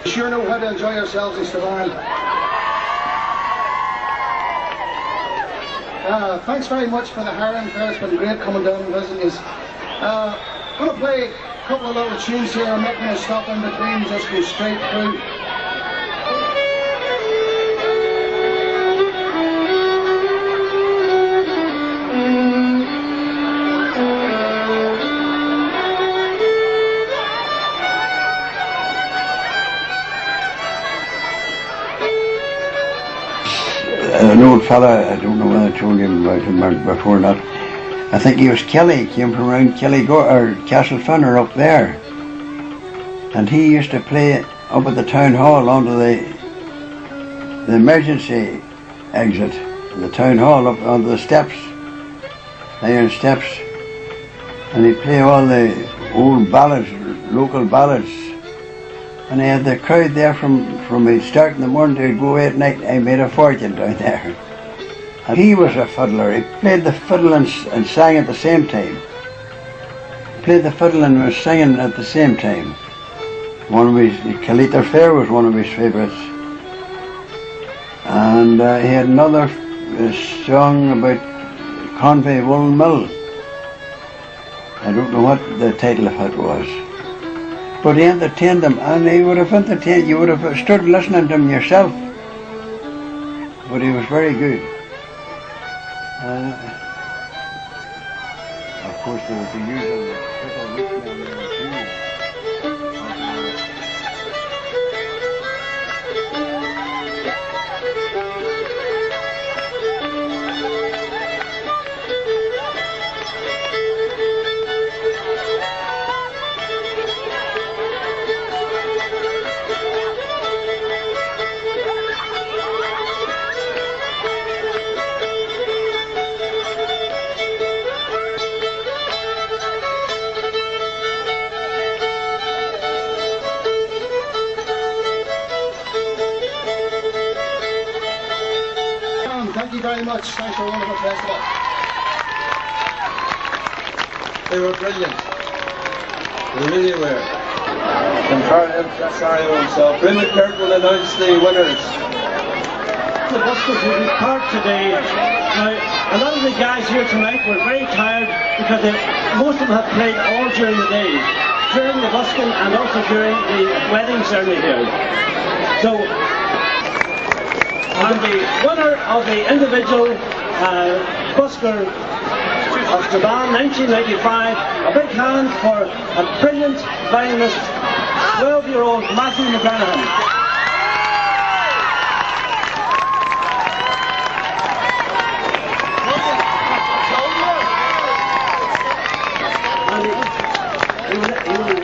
Speaker 10: You sure know how to enjoy yourselves in Strabane. Thanks very much for the Hiring Fair. It's been great coming down and visiting us. I'm going to play a couple of little tunes here. I'm not going to stop in between, just go straight through.
Speaker 7: An old fella, I don't know whether I told him about him before or not. I think he was Kelly, came from around or Castlefenner up there. And he used to play up at the town hall onto the emergency exit, the town hall up onto the steps, iron steps. And he'd play all the old ballads, local ballads. And he had the crowd there from he'd start in the morning to go away at night. I made a fortune down there. And he was a fiddler. He played the fiddle and sang at the same time. Played the fiddle and was singing at the same time. One of his, Civic Fair was one of his favourites. And he had another song about Convey Wool Mill. I don't know what the title of it was. But he entertained them, and he would have entertained, you would have stood listening to him yourself. But he was very good. Of course, there was the usual
Speaker 3: Thank you very much. Thanks for a wonderful festival.
Speaker 10: They were brilliant. They really were. And Farrier himself. Brendan Kirk will announce the winners.
Speaker 17: The Buskers will be part today. Now, a lot of the guys here tonight were very tired because most of them have played all during the day, during the busking and also during the wedding ceremony here. So, and the winner of the individual busker of Strabane 1995, a big hand for a brilliant violinist, 12-year-old Matthew McGranahan.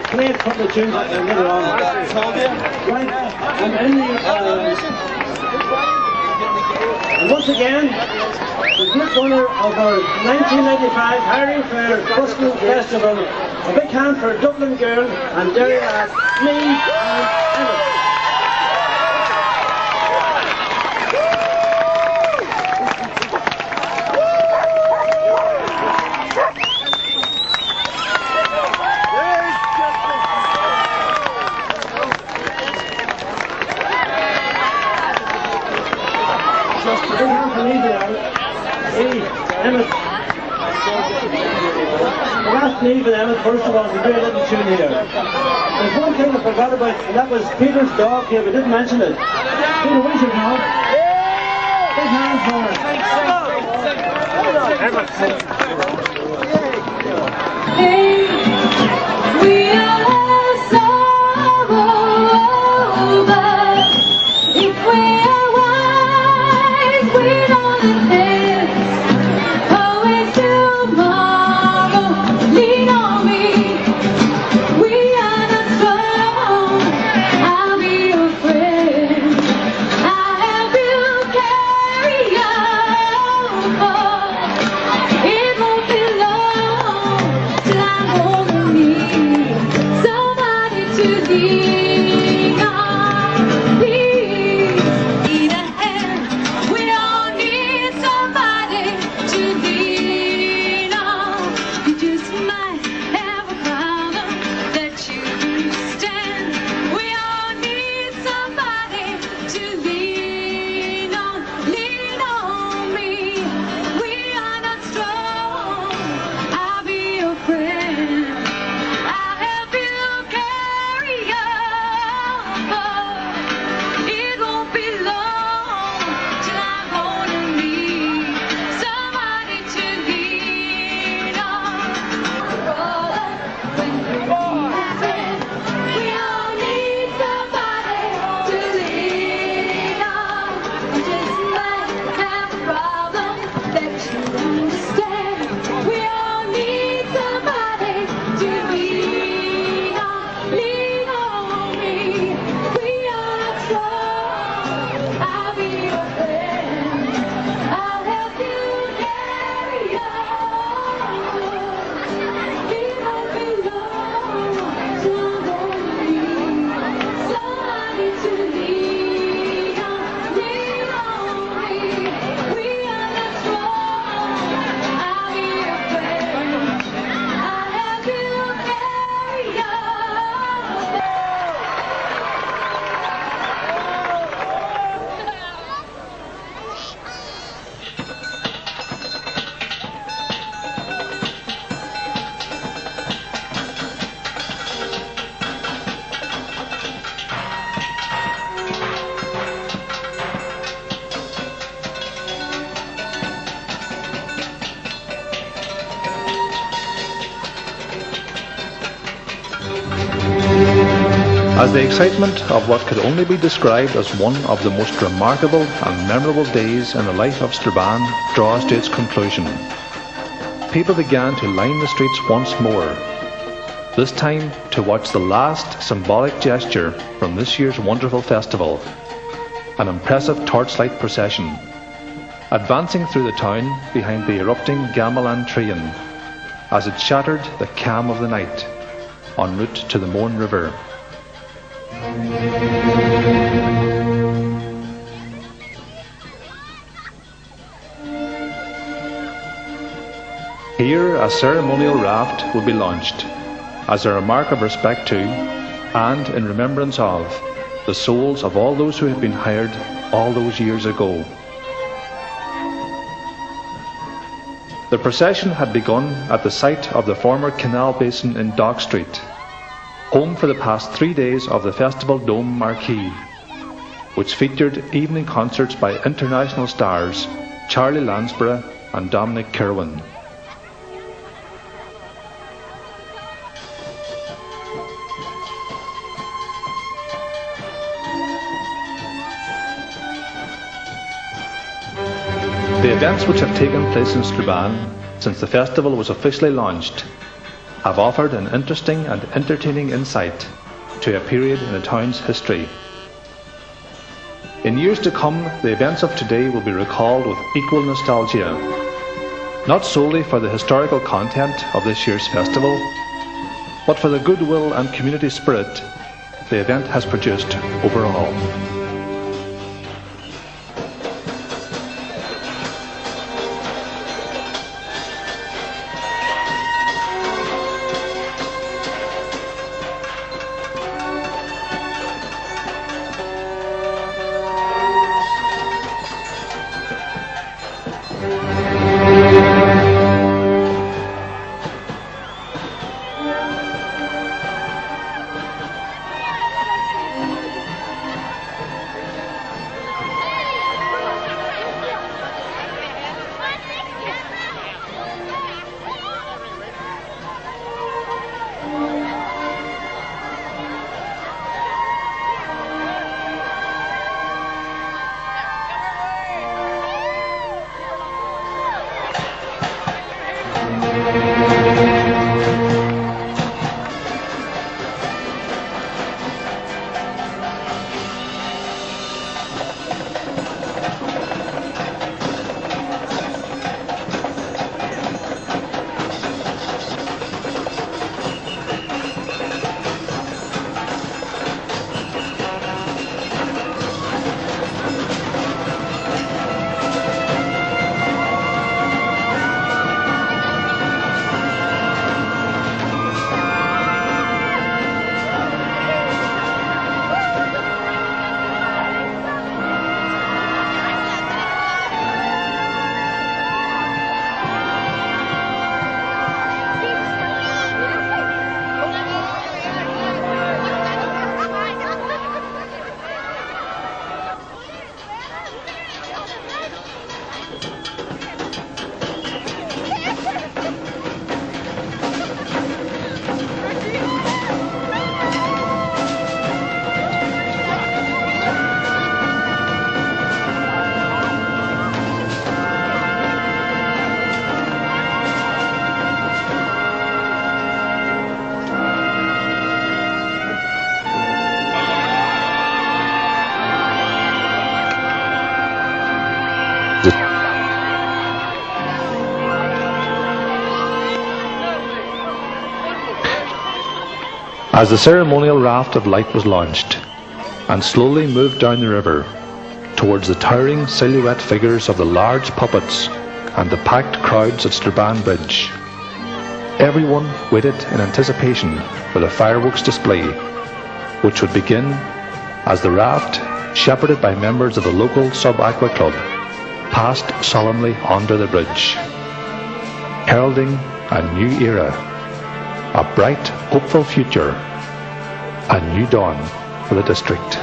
Speaker 17: Play a couple of tunes later on. Right, and in the, and once again, the group winner of our 1995 Hiring Fair Buskers Festival, a big hand for Dublin Girl and Derry Lad, me and Emmett. First of all, we do a little tune here. There's one thing I forgot about, and that was Peter's dog here. We didn't mention it. Peter, where's your dog? Big hand for her. We are sorrow, but if we are wise, we know the things always tomorrow. Lean on me. We are not strong. I'll be your friend. I'll help you carry on. It won't be long till I'm gonna need somebody to lean on. Please, need a hand. We all need somebody to lean on. You just might have a problem that you understand. We all need somebody to lean on. Lean on me. We are not strong. I'll be your friend. I'll help you carry on. It won't be long till I'm gonna need somebody to lean on. We all need somebody to lean on. You just might have a problem that you understand. We all need somebody to lean on. Lean on me. We are not strong. I'll be your friend. I'll help you carry on. It won't be long till I'm gonna need somebody to lean on. Lean on me. We are not strong. I'll be your friend. I'll help you carry on.
Speaker 1: As the excitement of what could only be described as one of the most remarkable and memorable days in the life of Strabane draws to its conclusion, people began to line the streets once more, this time to watch the last symbolic gesture from this year's wonderful festival, an impressive torchlight procession, advancing through the town behind the erupting gamelan train as it shattered the calm of the night en route to the Mourne River. Here a ceremonial raft will be launched as a remark of respect to and in remembrance of the souls of all those who have been hired all those years ago. The procession had begun at the site of the former canal basin in Dock Street, home for the past 3 days of the Festival Dome Marquee, which featured evening concerts by international stars Charlie Lansborough and Dominic Kirwan. The events which have taken place in Strabane since the festival was officially launched have offered an interesting and entertaining insight to a period in the town's history. In years to come, the events of today will be recalled with equal nostalgia, not solely for the historical content of this year's festival, but for the goodwill and community spirit the event has produced overall. As the ceremonial raft of light was launched and slowly moved down the river towards the towering silhouette figures of the large puppets and the packed crowds at Strabane Bridge, everyone waited in anticipation for the fireworks display, which would begin as the raft, shepherded by members of the local Sub-Aqua Club, passed solemnly under the bridge, heralding a new era, a bright, hopeful future, a new dawn for the district.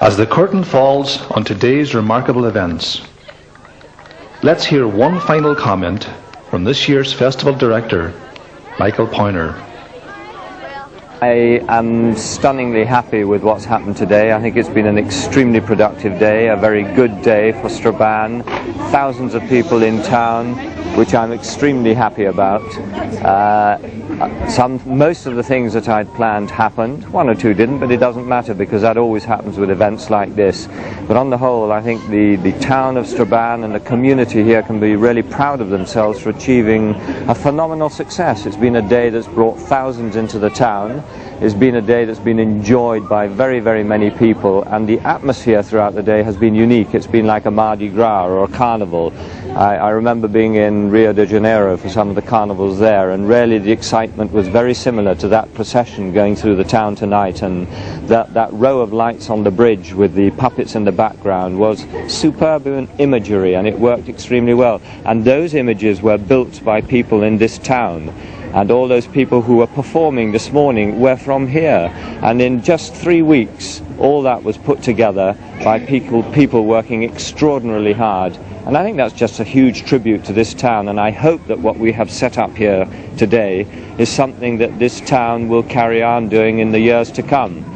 Speaker 1: As the curtain falls on today's remarkable events, let's hear one final comment from this year's festival director, Michael Poyner.
Speaker 5: I am stunningly happy with what's happened today. I think it's been an extremely productive day, a very good day for Strabane. Thousands of people in town, which I'm extremely happy about. Most of the things that I'd planned happened. One or two didn't, but it doesn't matter because that always happens with events like this. But on the whole, I think the town of Strabane and the community here can be really proud of themselves for achieving a phenomenal success. It's been a day that's brought thousands into the town. It's been a day that's been enjoyed by very, very many people, and the atmosphere throughout the day has been unique. It's been like a Mardi Gras or a carnival. I remember being in Rio de Janeiro for some of the carnivals there, and really the excitement was very similar to that procession going through the town tonight, and that row of lights on the bridge with the puppets in the background was superb imagery, and it worked extremely well. And those images were built by people in this town. And all those people who were performing this morning were from here. And in just 3 weeks, all that was put together by people working extraordinarily hard. And I think that's just a huge tribute to this town. And I hope that what we have set up here today is something that this town will carry on doing in the years to come.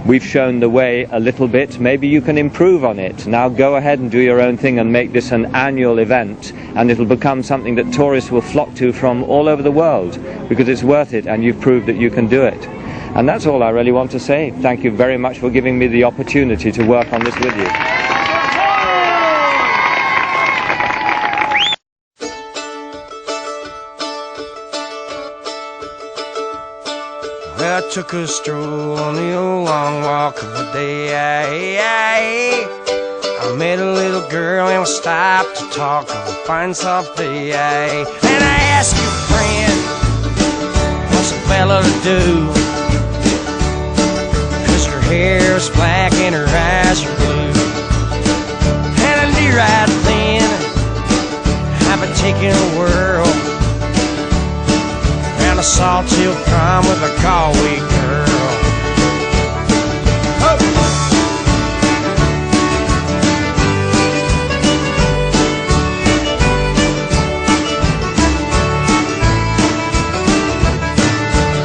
Speaker 5: We've shown the way a little bit. Maybe you can improve on it. Now go ahead and do your own thing and make this an annual event, and it'll become something that tourists will flock to from all over the world, because it's worth it and you've proved that you can do it. And that's all I really want to say. Thank you very much for giving me the opportunity to work on this with you.
Speaker 18: I took a stroll on the old long walk of the day. I met a little girl and we stopped to talk on a fine soft day. And I asked your friend, what's a fella to do? 'Cause her hair is black and her eyes are blue. And I knew right then I've been taking a whirl a Salt Hill prom with a Galway girl. Oh.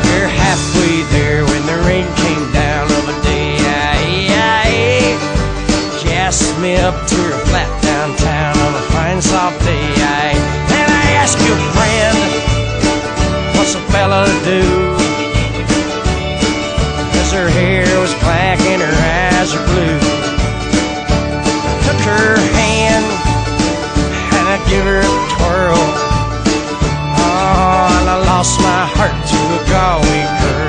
Speaker 18: We're halfway there when the rain came down on the day. Gassed me up to her flat downtown on a fine soft day. And I asked your friend, what's a fella to do? 'Cause her hair was black and her eyes are blue. Took her hand and I give her a twirl. Oh, and I lost my heart to a Galway girl.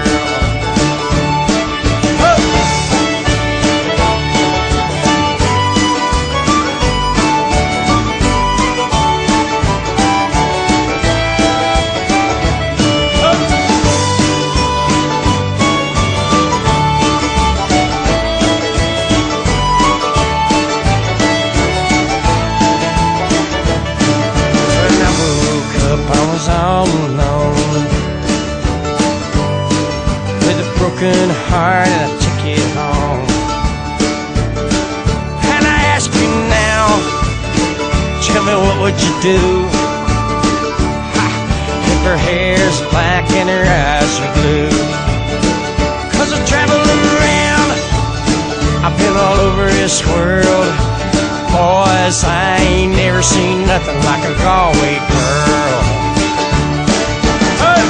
Speaker 18: All alone with a broken heart and a ticket home. tell me what would you do? Ha, if her hair's black and her eyes are blue. 'Cause I've traveled around, I've been all over this world. Boys, I ain't never seen nothing like a Galway girl. Hey!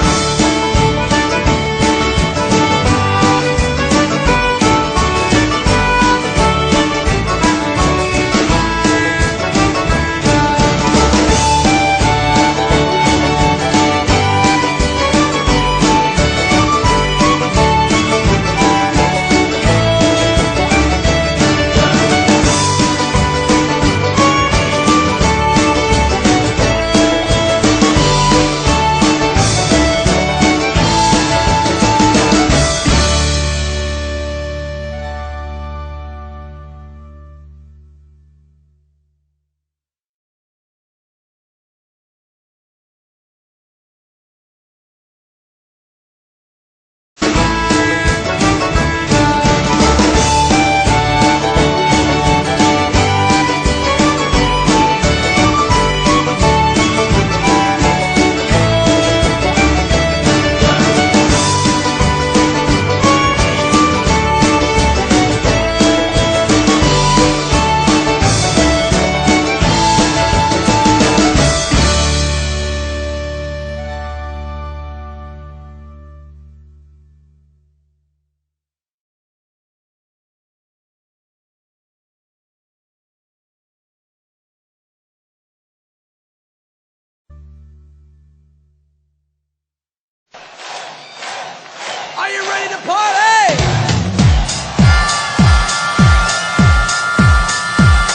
Speaker 6: Are you ready to party?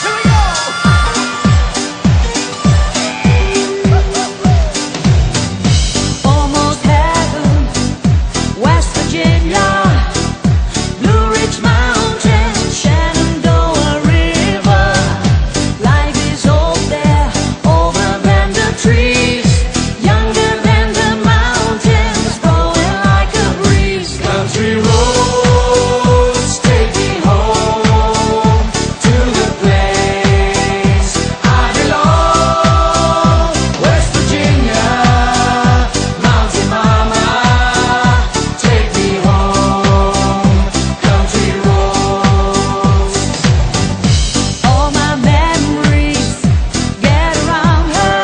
Speaker 6: Here we go!
Speaker 19: Almost heaven, West Virginia, Blue Ridge Mountain, Shenandoah River. Life is old there, older than the trees, younger than the mountains, blowing like a breeze.
Speaker 6: Country roads take me home to the place I belong. West Virginia, Mountain Mama, take me home. Country roads.
Speaker 19: All my memories get around her.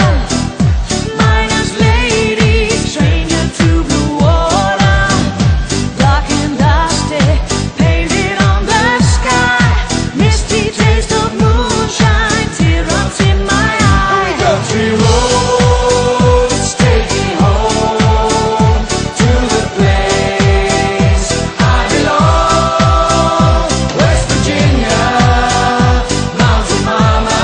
Speaker 19: Miner's lady, stranger to blue water. Dark and dusty, painted on the sky. Misty taste of moonshine, teardrops in my eye.
Speaker 6: Country roads take me home to the place I belong. West Virginia, Mountain Mama,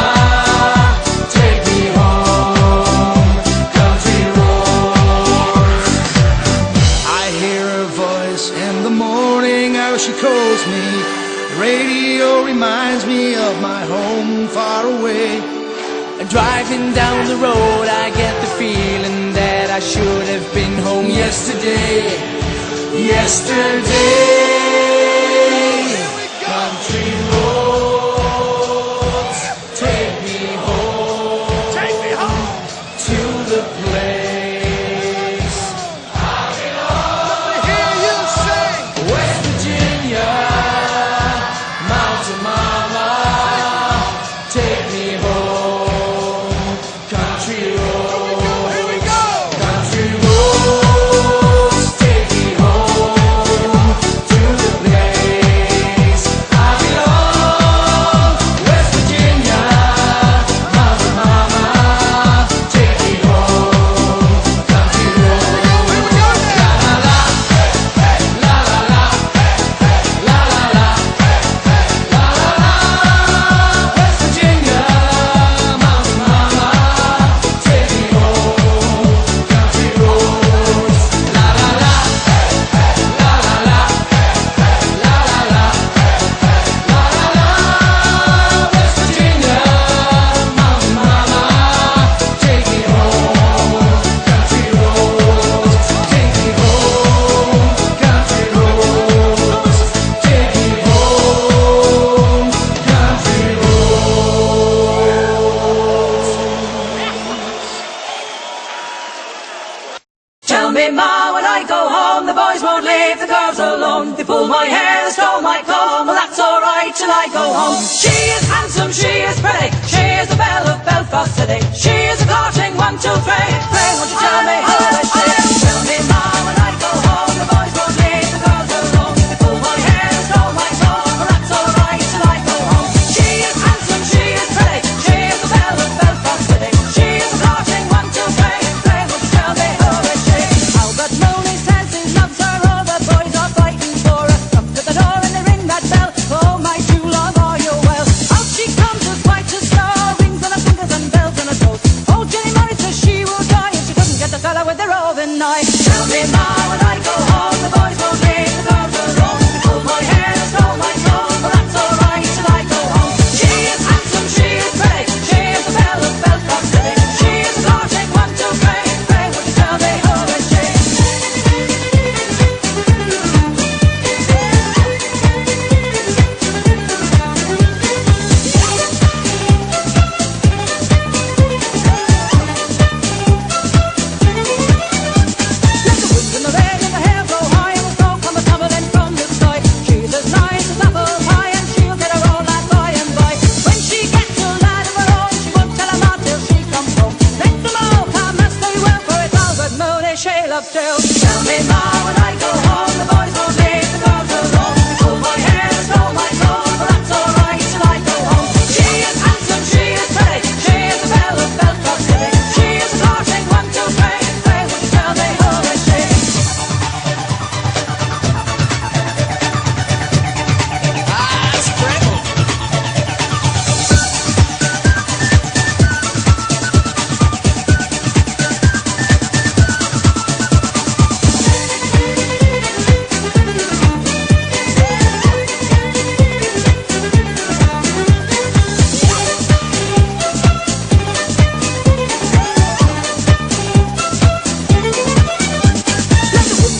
Speaker 6: take me home. Country roads. I hear her voice in the morning, how she calls me. Radio reminds me of my home far away. And driving down the road, I get the feeling that I should have been home yesterday. Country roads, take me home. Take me home to the place I belong. Let me hear you sing. West Virginia, Mountain Mama, take me home. Country roads. Here we go. Country roads, take me home to
Speaker 19: like home. Well, that's alright till I go home. She is handsome, she is pretty, she is the belle of Belfast City. She is a courting 1, 2, 3. Pray, won't you tell me how is she? Tell me, ma, when I go home, the boys won't leave the girls alone. They pull my hair and stole my comb. Well, that's alright till I go home. She is handsome, she is pretty, she is the belle of Belfast City. She is a courting 1, 2, 3. Pray, won't you tell me how is she? Albert Mooney says he loves her, all the boys are fighting for her. Up to the door and they ring that bell. Oh, my true love, are you well? Out she comes with quite a star, rings on her fingers and bells on her toes. Oh, Jenny Murray says she will die if she couldn't get the fella with the roving knife. Tell me, ma, when I go home, the boys won't leave the girls alone. They pulled my hair and stole my comb. Well, that's alright till I go home. She is handsome, she is pretty, she is the belle of Belfast City. She is a courting 1, 2, 3. Pray, would you tell me who is she? And the rain and the hair blow high, and the smoke come tumbling from the sky. She's as nice as apple pie, and she'll get her own lad by and by. When she gets a lad of her own, she won't tell him out till she comes home. Let them all come as they will, for it's Albert Mooney she loves still. Tell me, ma, when I go home, the boys won't leave the girls alone. They pull my hair and stole my comb. Well, that's alright till I go home. She is handsome, she is pretty, she is the belle of Belfast City. She is a courting 1, 2, 3. Pray, would you tell me who is she?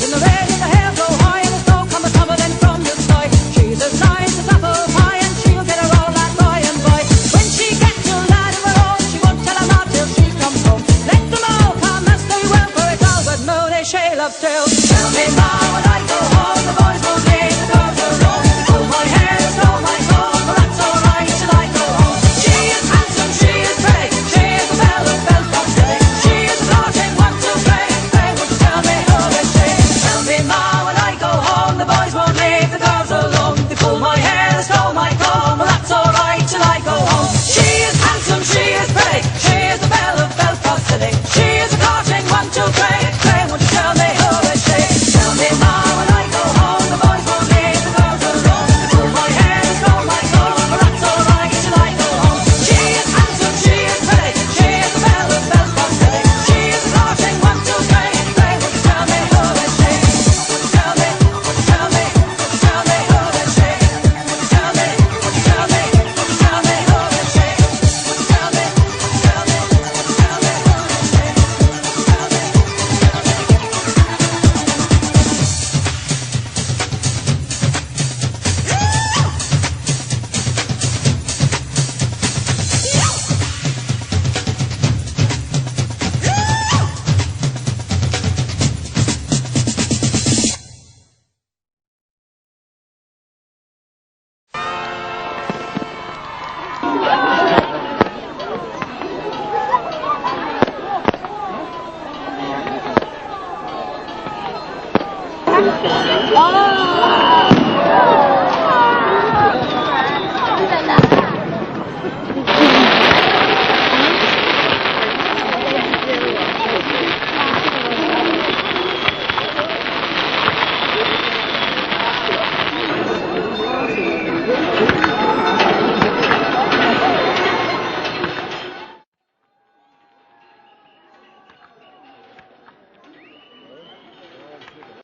Speaker 19: And the rain and the hair blow high, and the smoke come tumbling from the sky. She's as nice as apple pie, and she'll get her own lad by and by. When she gets a lad of her own, she won't tell him out till she comes home. Let them all come as they will, for it's Albert Mooney she loves still. Tell me, ma, when I go home, the boys won't leave the girls alone. They pull my hair and stole my comb. Well, that's alright till I go home. She is handsome, she is pretty, she is the belle of Belfast City. She is a courting 1, 2, 3. Pray, would you tell me who is she? Tell me, ma, when I go home, the boys won't leave the girls alone.